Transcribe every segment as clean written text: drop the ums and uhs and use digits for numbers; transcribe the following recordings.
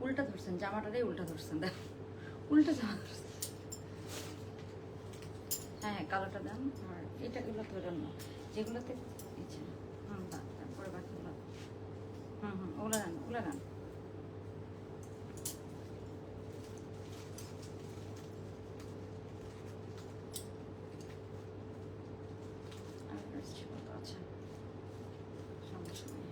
উল্টা ধরছেন, জামাটারে উল্টা ধরছেন, দেখো উল্টা জামা ধরছেন। হ্যাঁ কালোটা দেন, আর এটা এগুলো ধরেন না, যেগুলোতে ইচ্ছে। তারপরে বাকিগুলো ওগুলো দেন, ওগুলো দেন। আচ্ছা সমস্যা নেই।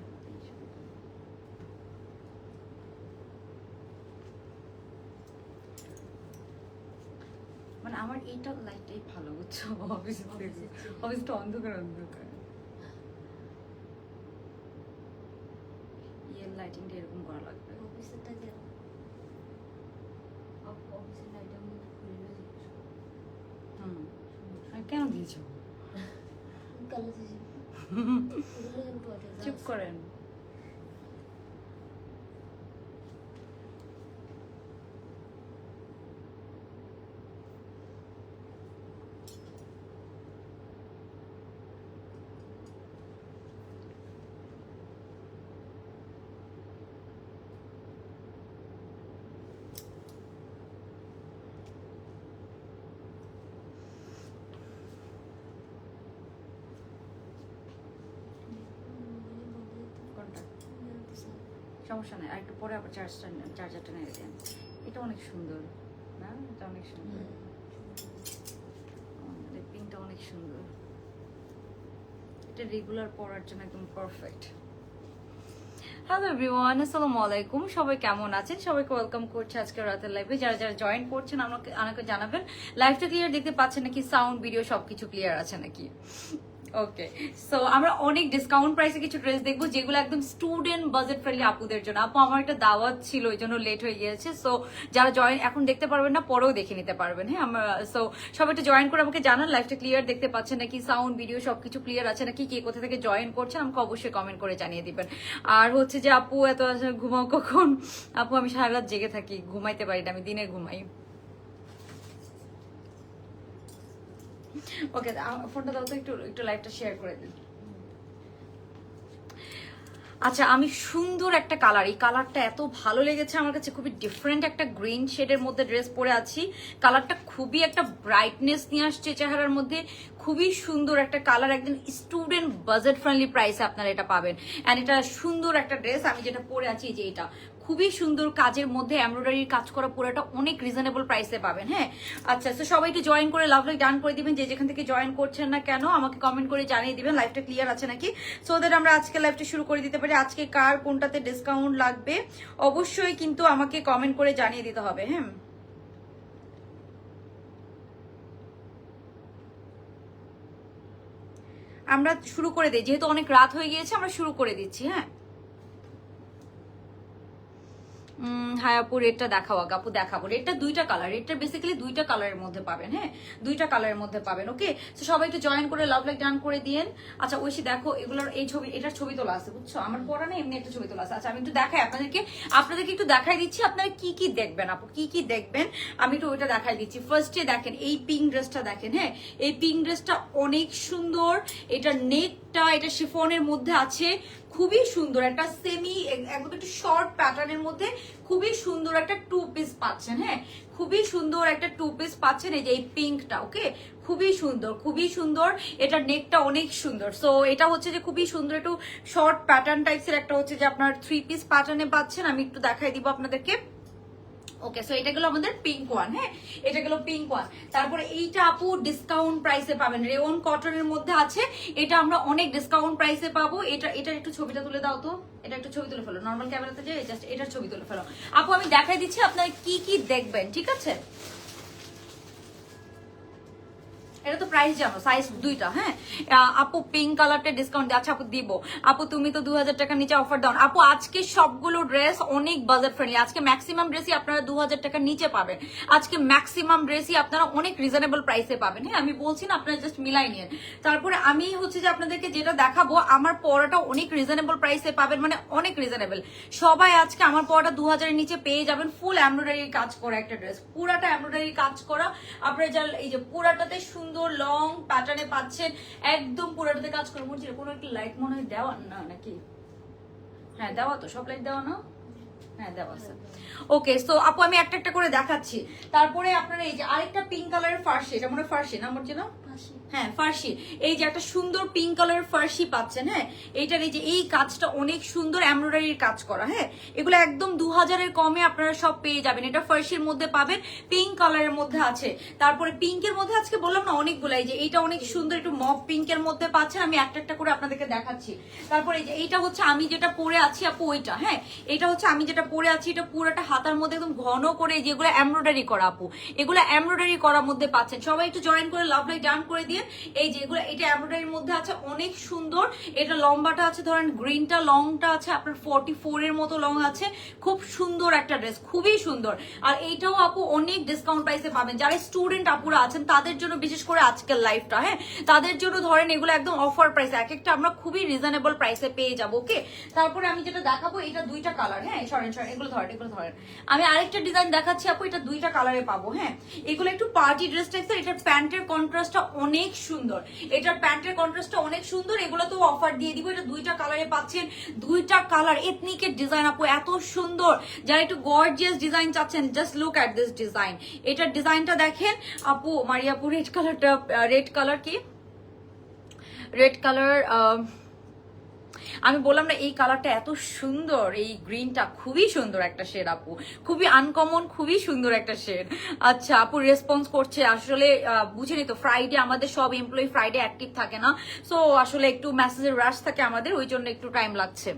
মানে আমার এইটা লাইটটাই ভালো, বুঝছো? অফিসটা অন্ধকার অন্ধকার, ইয়ের লাইটিংটা এরকম করা লাগবে। অফিসেরটা কেন? অফিসের লাইটের মধ্যে খুলে কেন দিয়েছো? কালো দিয়েছি। চুপ করেন। সমস্যা নেই, আর একটু পরে আবার চার্জারটা নিয়ে দেন। এটা অনেক সুন্দর না? এটা অনেক সুন্দর, পিঙ্কটা অনেক সুন্দর। এটা রেগুলার পরার জন্য একদম পারফেক্ট। হ্যালো এভরিওয়ান, আসসালামু আলাইকুম। সবাই কেমন আছেন? সবাইকে ওয়েলকাম করছি আজকে রাতের লাইভে। যারা যারা জয়েন করছেন আমাকে জানাবেন লাইভটা ক্লিয়ার দেখতে পাচ্ছেন নাকি, সাউন্ড ভিডিও সবকিছু ক্লিয়ার আছে নাকি। ওকে, সো আমরা অনেক ডিসকাউন্ট প্রাইসে কিছু ড্রেস দেখবো যেগুলো একদম স্টুডেন্ট বাজেট ফ্রেন্ডলি আপুদের জন্য। আপু আমার একটা দাওয়াত ছিল, এই জন্য লেট হয়ে গিয়েছে। সো যারা জয়েন এখন দেখতে পারবেন না, পরেও দেখে নিতে পারবেন। হ্যাঁ আমরা সো সবাই একটু জয়েন করে আমাকে জানান লাইভটা ক্লিয়ার দেখতে পাচ্ছেন নাকি, সাউন্ড ভিডিও সবকিছু ক্লিয়ার আছে নাকি, কে কোথা থেকে জয়েন করছেন আমাকে অবশ্যই কমেন্ট করে জানিয়ে দিবেন। আর হচ্ছে যে আপু এত ঘুমাও কখন? আপু আমি সারা রাত জেগে থাকি, ঘুমাইতে পারি না, আমি দিনে ঘুমাই। ওকে ফোনটা দাও তো, একটু একটু লাইভটা শেয়ার করে দিন। আচ্ছা আমি সুন্দর একটা কালার, এই কালারটা এত ভালো লেগেছে আমার কাছে, খুবই ডিফারেন্ট একটা গ্রিন শেডের মধ্যে ড্রেস পরে আছি। কালারটা খুবই একটা ব্রাইটনেস নিয়ে আসছে চেহারার মধ্যে, খুবই সুন্দর একটা কালার, একদম স্টুডেন্ট বাজেট ফ্রেন্ডলি প্রাইসে আপনারা এটা পাবেন। অ্যান্ড এটা সুন্দর একটা ড্রেস, আমি যেটা পরে আছি যে এটা খুবই সুন্দর কাজের মধ্যে এমব্রয়ডারির কাজ করা, পুরোটা অনেক রিজনেবল প্রাইসে পাবেন। হ্যাঁ আচ্ছা, তো সবাই একটু জয়েন করে লাভ লাইক ডান করে দিবেন, যে যেখান থেকে জয়েন করছেন না কেন আমাকে কমেন্ট করে জানিয়ে দিবেন লাইভটা ক্লিয়ার আছে নাকি, সো দ্যাট আমরা আজকে লাইভটা শুরু করে দিতে পারি। আজকে কার কোনটাতে ডিসকাউন্ট লাগবে অবশ্যই কিন্তু আমাকে কমেন্ট করে জানিয়ে দিতে হবে। হ্যাঁ আমরা শুরু করে দিই, যেহেতু অনেক রাত হয়ে গিয়েছে আমরা শুরু করে দিচ্ছি। হ্যাঁ হ্যাঁ আপু রেটটা দেখাও আগে। আপু দেখাবো, রেটটা দুইটা কালার, রেটটা বেসিক্যালি দুইটা কালারের মধ্যে পাবেন। হ্যাঁ দুইটা কালারের মধ্যে পাবেন। ওকে, তো সবাই একটু জয়েন করে লাভ লাইক ডান করে দিয়েন। আচ্ছা ঐশী দেখো এগুলোর এই ছবি, এটার ছবি তোলা আছে বুঝছো, আমার পড়া না এমনি একটা ছবি তোলা আছে। আচ্ছা আমি একটু দেখাই আপনাদেরকে একটু দেখাই দিচ্ছি আপনারা কি কি দেখবেন। আপু কি কি দেখবেন আমি একটু ওইটা দেখাই দিচ্ছি। ফার্স্টে দেখেন এই পিঙ্ক ড্রেসটা দেখেন। হ্যাঁ এই পিঙ্ক ড্রেসটা অনেক সুন্দর, এটা নেকটা এটা শিফনের মধ্যে আছে, খুবই সুন্দর একটা সেমি একদম একটু শর্ট প্যাটার্নের মধ্যে খুবই সুন্দর একটা টু পিস পাচ্ছেন। হ্যাঁ খুবই সুন্দর একটা টু পিস পাচ্ছেন, এই যে এই পিঙ্কটা। ওকে খুবই সুন্দর, খুবই সুন্দর, এটা নেকটা অনেক সুন্দর। সো এটা হচ্ছে যে খুবই সুন্দর একটু শর্ট প্যাটার্ন টাইপসের একটা হচ্ছে যে আপনার থ্রি পিস প্যাটার্নে পাচ্ছেন। আমি একটু দেখাই দিব আপনাদেরকে। ওকে সো এটা গেলো আমাদের পিঙ্ক ওয়ান। হ্যাঁ এটা গেলো পিঙ্ক ওয়ান। তারপরে এইটা আপু ডিসকাউন্ট প্রাইসে পাবেন, রেওন কটনের মধ্যে আছে, এটা আমরা অনেক ডিসকাউন্ট প্রাইসে পাবো। এটার একটু ছবিটা তুলে দাও তো, এটা একটু ছবি তুলে ফেলো, নর্মাল ক্যামেরাতে যে জাস্ট এটার ছবি তুলে ফেলো। আপু আমি দেখাই দিচ্ছি আপনারা কি কি দেখবেন, ঠিক আছে? এটা তো প্রাইস জানো, সাইজ দুইটা। হ্যাঁ আপু পিঙ্ক কালারটা ডিসকাউন্ট আচ্ছা আপু দিব। আপু তুমি তো 2000 টাকার নিচে অফার দাও। আপু আজকে সবগুলো ড্রেস অনেক বাজেট ফ্রেন্ডলি, আজকে ম্যাক্সিমাম ড্রেসই আপনারা 2000 টাকার নিচে পাবেন। আজকে ম্যাক্সিমাম ড্রেসই আপনারা অনেক রিজনেবল প্রাইসে পাবেন। হ্যাঁ আমি বলছি না, আপনারা জাস্ট মিলাই নিন। তারপরে আমি হচ্ছে যে আপনাদেরকে যেটা দেখাবো, আমার পরাটা অনেক রিজনেবল প্রাইসে পাবেন, মানে অনেক রিজনেবল। সবাই আজকে আমার পরাটা 2000 এর নিচে পেয়ে যাবেন। ফুল এমব্রয়ডারির কাজ করা একটা ড্রেস, পুরাটা এমব্রয়ডারির কাজ করা। আপনারা যা এই যে পুরাটাতে সুন্দর লং প্যাটার্নে পাচ্ছেন, একদম পুরোটাতে কাজ করে। মনে কোনো একটা লাইট মনে হয় দেওয়া না নাকি? হ্যাঁ দেওয়া তো, সব লাইট দেওয়া না? হ্যাঁ দেওয়া আছে। ওকে, সো আপু আমি একটা একটা করে দেখাচ্ছি। তারপরে আপনারা এই যে আরেকটা পিঙ্ক কালারের ফার্সি, এটা মনে হয় ফার্সি না আমার জন্য, হ্যাঁ ফার্সি। এই যে একটা সুন্দর পিঙ্ক কালারের ফার্সি পাচ্ছেন, হ্যাঁ এইটার এই যে এই কাজটা অনেক সুন্দর এমব্রয়ডারির কাজ করা, হ্যাঁ এগুলো একদম 2000-এর কমে আপনারা সব পেয়ে যাবেন। এটা ফার্সির মধ্যে পাবেন, পিঙ্ক কালারের মধ্যে আছে। তারপরে পিঙ্কের মধ্যে আজকে বললাম না অনেকগুলো, এই যে এইটা অনেক সুন্দর একটু মফ পিঙ্কের মধ্যে পাচ্ছেন, আমি একটা একটা করে আপনাদেরকে দেখাচ্ছি। তারপরে এই যে এইটা হচ্ছে আমি যেটা পরে আছি আপু ওইটা, হ্যাঁ এটা হচ্ছে আমি যেটা পরে আছি, এটা পুরোটা হাতার মধ্যে একদম ঘন করে যেগুলো এমব্রয়ডারি করা আপু, এগুলো এমব্রয়ডারি করার মধ্যে পাচ্ছেন। সবাই একটু জয়েন করে লাভ লাইক ডান করে দিয়ে। এই যে এগুলো এটা এমব্রয়ডারির মধ্যে আছে, অনেক সুন্দর। এটা লম্বাটা আছে ধরেন গ্রিনটা, লংটা আছে আপনার 44 এর মতো লং আছে। খুব সুন্দর একটা ড্রেস, খুবই সুন্দর। আর এইটাও আপু অনেক ডিসকাউন্ট প্রাইসে পাবেন। যারা স্টুডেন্ট আপুরা আছেন তাদের জন্য বিশেষ করে আজকের লাইফটা, হ্যাঁ তাদের জন্য ধরেন এগুলো একদম অফার প্রাইসে, এক একটা আমরা খুবই রিজনেবল প্রাইসে পেয়ে যাবো। ওকে, তারপরে আমি যেটা দেখাবো এটা দুইটা কালার, হ্যাঁ সরেন সরেন এগুলো ধরেন এগুলো ধরেন। আমি আরেকটা ডিজাইন দেখাচ্ছি আপু, এটা দুইটা কালারে পাবো, হ্যাঁ এগুলো একটু পার্টি ড্রেস টাইপের। এটার প্যান্টের কন্ট্রাস্টটা অনেক সুন্দর, এটার প্যান্টের কন্ট্রাস্টটা অনেক সুন্দর। এগুলো তো অফার দিয়ে দিব, এটা দুইটা কালারে পাচ্ছেন, দুইটা কালার এথনিকের ডিজাইন আপু এত সুন্দর। যারা একটু গর্জিয়াস ডিজাইন চাচ্ছেন, just look at this design. এটার ডিজাইনটা দেখেন আপু, মারিয়াপু রেড কালারটা, রেড কালার কি রেড কালার, আমি বললাম না এই কালারটা এত সুন্দর, এই গ্রিনটা খুবই সুন্দর একটা শেড আপু, খুবই আনকমন, খুবই সুন্দর একটা শেড। আচ্ছা আপু রেসপন্স করছে, আসলে বুঝেনি তো ফ্রাইডে আমাদের সব এমপ্লয়ি ফ্রাইডে অ্যাক্টিভ থাকে না, সো আসলে একটু মেসেজের রাশ থাকে আমাদের, ওই জন্য একটু টাইম লাগছে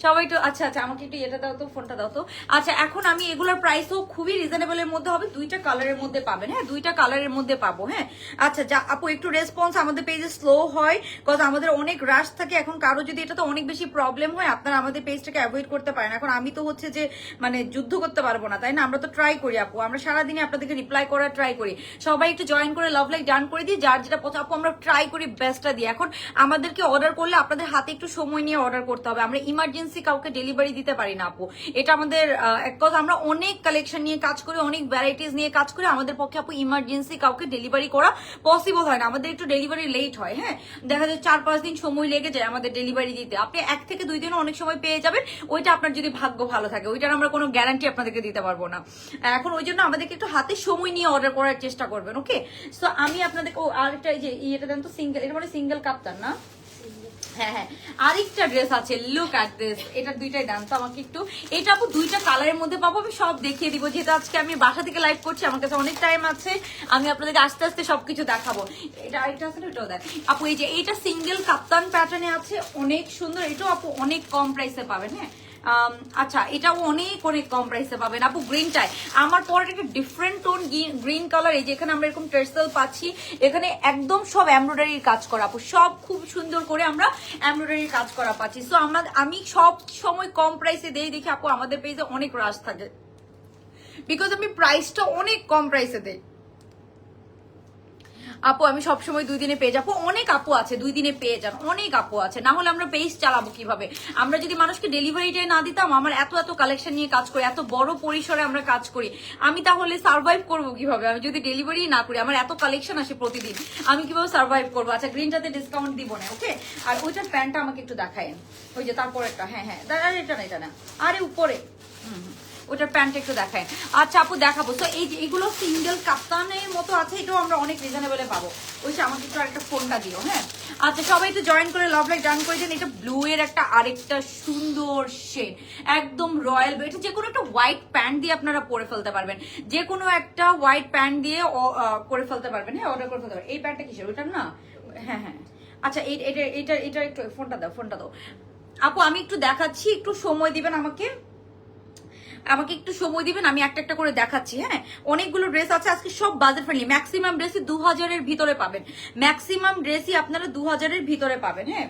সবাই তো। আচ্ছা আচ্ছা আমাকে একটু এটা দাও তো, ফোনটা দাও তো। আচ্ছা এখন আমি এগুলোর প্রাইসও খুবই রিজনেবল এর মধ্যে হবে, দুইটা কালারের মধ্যে পাবেন, হ্যাঁ দুইটা কালারের মধ্যে পাবো, হ্যাঁ। আচ্ছা যা আপু একটু রেসপন্স আমাদের পেজে স্লো হয়, কজ আমাদের অনেক রাশ থাকে। এখন কারো যদি এটা তো অনেক বেশি প্রবলেম হয়, আপনারা আমাদের পেজটাকে অ্যাভয়েড করতে পারেন। এখন আমি তো হচ্ছে যে মানে যুদ্ধ করতে পারবো না, তাই না? আমরা তো ট্রাই করি আপু, আমরা সারাদিনে আপনাদেরকে রিপ্লাই করার ট্রাই করি। সবাই একটু জয়েন করে লাভ লাইক ডান করে দিই, যার যেটা পছন্দ আপু আমরা ট্রাই করি বেস্টটা দিই। এখন আমাদেরকে অর্ডার করলে আপনাদের হাতে একটু সময় নিয়ে অর্ডার করতে হবে, আমরা ইমার্জেন্সি কাউকে ডেলিভারি দিতে পারি না আপু, এটা আমাদের কজ আমরা অনেক কালেকশন নিয়ে কাজ করি, অনেক ভ্যারাইটিস নিয়ে কাজ করি, আমাদের পক্ষে আপু ইমার্জেন্সি কাউকে ডেলিভারি করা পসিবল হয় না, আমাদের একটু ডেলিভারি লেট হয়, হ্যাঁ দেখা যায় 4-5 দিন সময় লেগে যায় আমাদের ডেলিভারি দিতে। আপনি 1 থেকে 2 দিনও অনেক সময় পেয়ে যাবেন, ওইটা আপনার যদি ভাগ্য ভালো থাকে, ওইটার আমরা কোনো গ্যারান্টি আপনাদেরকে দিতে পারবো না। এখন ওই জন্য আমাদেরকে একটু হাতে সময় নিয়ে অর্ডার করার চেষ্টা করবেন। ওকে, সো আমি আপনাদেরকে আরেকটা এই যে এটা দেন তো, সিঙ্গেল, এটা মানে সিঙ্গেল কাপ্তান না, হ্যাঁ হ্যাঁ আরেকটা ড্রেস আছে, লুক অ্যাট দিস, এটা দুইটাই দাম তো আমাকে একটু। এটা আপু দুইটা কালারের মধ্যে পাবো, আমি সব দেখিয়ে দিব, যেহেতু আজকে আমি বাসা থেকে লাইভ করছি, আমার কাছে অনেক টাইম আছে, আমি আপনাদেরকে আস্তে আস্তে সবকিছু দেখাবো। এটা আরেকটা আছে না, এটাও দেখ আপু, এই যে এইটা সিঙ্গেল কাপ্তান প্যাটার্নে আছে, অনেক সুন্দর, এটাও আপু অনেক কম প্রাইসে পাবেন, হ্যাঁ আচ্ছা এটাও অনেক অনেক কম প্রাইসে পাবেন আপু। গ্রিনটাই আমার পরে একটা ডিফারেন্ট টোন গ্রিন কালার, এই যে এখানে আমরা এরকম টার্সেল পাচ্ছি, এখানে একদম সব এমব্রয়ডারির কাজ করা আপু, সব খুব সুন্দর করে আমরা এমব্রয়ডারির কাজ করা পাচ্ছি। সো আমি সব সময় কম প্রাইসে দেই, দেখি আপু আমাদের পেজে অনেক রাশ থাকে, বিকজ আমি প্রাইসটা অনেক কম প্রাইসে দেই আপু। আমি সবসময় 2 দিনে পেয়ে যাবো, অনেক আপু আছে 2 দিনে পেয়ে যান, অনেক আপু আছে, না হলে আমরা পেজ চালাবো কিভাবে? আমরা যদি মানুষকে ডেলিভারিটাই না দিতাম, আমার এত এত কালেকশন নিয়ে কাজ করি, এত বড় পরিসরে আমরা কাজ করি, আমি তাহলে সার্ভাইভ করবো কিভাবে? আমি যদি ডেলিভারি না করি, আমার এত কালেকশন আসে প্রতিদিন, আমি কিভাবে সার্ভাইভ করবো? আচ্ছা গ্রিনটাতে ডিসকাউন্ট দিব না, ওকে। আর ওইটার প্যান্টটা আমাকে একটু দেখায়েন, ওই যে তারপর একটা, হ্যাঁ হ্যাঁ আরে এটা না, এটা না, আরে উপরে, ওটার প্যান্ট একটু দেখায়। আচ্ছা আপু দেখাবো। তো এই যে এগুলো সিঙ্গেল কাপ্তানের মতো আছে, এটাও আমরা অনেক রিজনেবলে পাবো। ওই যে আমাকে একটু আরেকটা ফোনটা দিও, হ্যাঁ। আচ্ছা সবাই একটু জয়েন করে লাভ লাইক ডান করে দিন। এটা ব্লু এর একটা আরেকটা সুন্দর শেড, একদম রয়্যাল ব্লু। এটা যে কোনো একটা হোয়াইট প্যান্ট দিয়ে আপনারা পরে ফেলতে পারবেন, যে কোনো একটা হোয়াইট প্যান্ট দিয়ে করে ফেলতে পারবেন, হ্যাঁ অর্ডার করে ফেলতে পারবেন। এই প্যান্টটা কিসের, ওইটার না, হ্যাঁ হ্যাঁ আচ্ছা এটা একটু ফোনটা দাও আপু, আমি একটু দেখাচ্ছি, একটু সময় দিবেন আমাকে, আমাকে একটু সময় দিবেন, আমি একটা একটা করে দেখাচ্ছি, হ্যাঁ। অনেকগুলো ড্রেস আছে আজকে, সব বাজেট ফ্রেন্ডলি, ম্যাক্সিমাম ড্রেসই 2000-এর ভিতরে পাবেন, ম্যাক্সিমাম ড্রেসই আপনারা 2000-এর ভিতরে পাবেন, হ্যাঁ।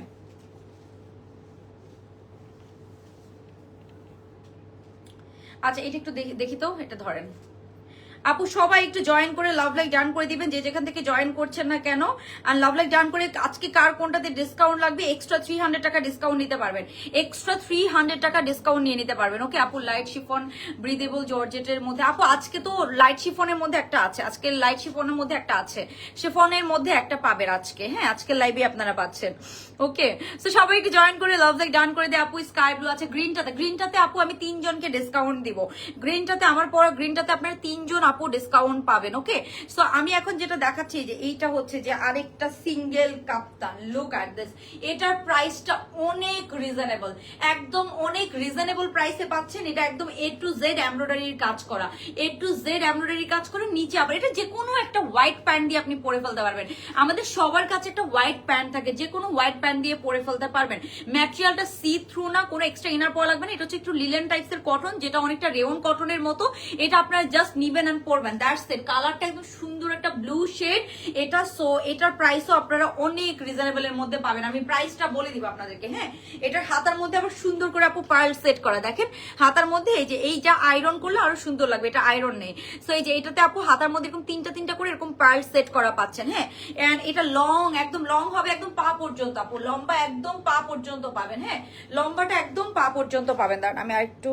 আচ্ছা এটা একটু দেখি তো, এটা ধরেন। আপু সবাই একটু জয়েন করে লাভ লাইক ডান করে দিবেন, যে যেখান থেকে জয়েন করছেন না কেন। আর লাভ লাইক ডান করে আজকে কার কোনটাতে ডিসকাউন্ট লাগবে, এক্সট্রা 300 টাকা ডিসকাউন্ট নিতে পারবেন, এক্সট্রা 300 টাকা ডিসকাউন্ট নিয়ে নিতে পারবেন। ওকে আপু, লাইট শিফন ব্রিদেবল জর্জেটের মধ্যে আপু আজকে তো লাইট শিফনের মধ্যে একটা আছে, আজকে লাইট শিফনের মধ্যে একটা আছে, শিফনের মধ্যে একটা পাবেন আজকে। হ্যাঁ, আজকে লাইভে আপনারা পাচ্ছেন। ওকে, সো সবাই একটু জয়েন করে লাভ লাইক ডান করে দিয়ে। আপু স্কাই ব্লু আছে, গ্রিনটাতে আপু আমি 3 জনকে ডিসকাউন্ট দিব, গ্রিনটাতে আমার পর গ্রিনটাতে আপনারা 3 জন আপু ডিসকাউন্ট পাবেন। ওকে, সো আমি এখন যেটা দেখাচ্ছি যে এইটা হচ্ছে যে আরেকটা single Kaptan, look at this. এটার প্রাইসটা অনেক রিজনেবল, একদম অনেক রিজনেবল প্রাইসে পাচ্ছেন। এটা একদম A to Z এমব্রয়ডারির কাজ করা, A to Z এমব্রয়ডারি কাজ করে। নিচে আবার এটা যে কোনো একটা হোয়াইট প্যান্ট দিয়ে আপনি পরে ফেলতে পারবেন। আমাদের সবার কাছে একটা হোয়াইট প্যান্ট থাকে, যে কোনো হোয়াইট প্যান্ট দিয়ে পরে ফেলতে পারবেন। ম্যাটেরিয়ালটা সি থ্রু না, কোনো এক্সট্রা ইনার পরা লাগবে না। এটা হচ্ছে একটু লিলেন টাইপসের কটন, যেটা অনেকটা রেওন কটনের মতো। এটা আপনারা জাস্ট নিবেন এন্ড পরবেন, দ্যাটস ইট। কালারটা একদম সুন্দর একটা ব্লু শেড এটা। সো এটার প্রাইসও আপনারা অনেক রিজনেবল এর মধ্যে পাবেন। আমি প্রাইসটা বলে দিব আপনাদেরকে। হ্যাঁ, এটার হাতার মধ্যে আবার সুন্দর করে আপু পার্ল সেট করা, দেখেন হাতার মধ্যে এই যে এইটা আয়রন করলে আরো সুন্দর লাগবে, এটা আয়রন নেই। সো এই যে এটাতে আপু হাতার মধ্যে এরকম তিনটা করে এরকম পার্ল সেট করা পাচ্ছেন। হ্যাঁ, এন্ড এটা লং, একদম লং হবে, একদম পা পর্যন্ত আপু, লম্বা একদম পা পর্যন্ত পাবেন। হ্যাঁ, লম্বাটা একদম পা পর্যন্ত পাবেন। দাঁড়ান আমি আরেকটু,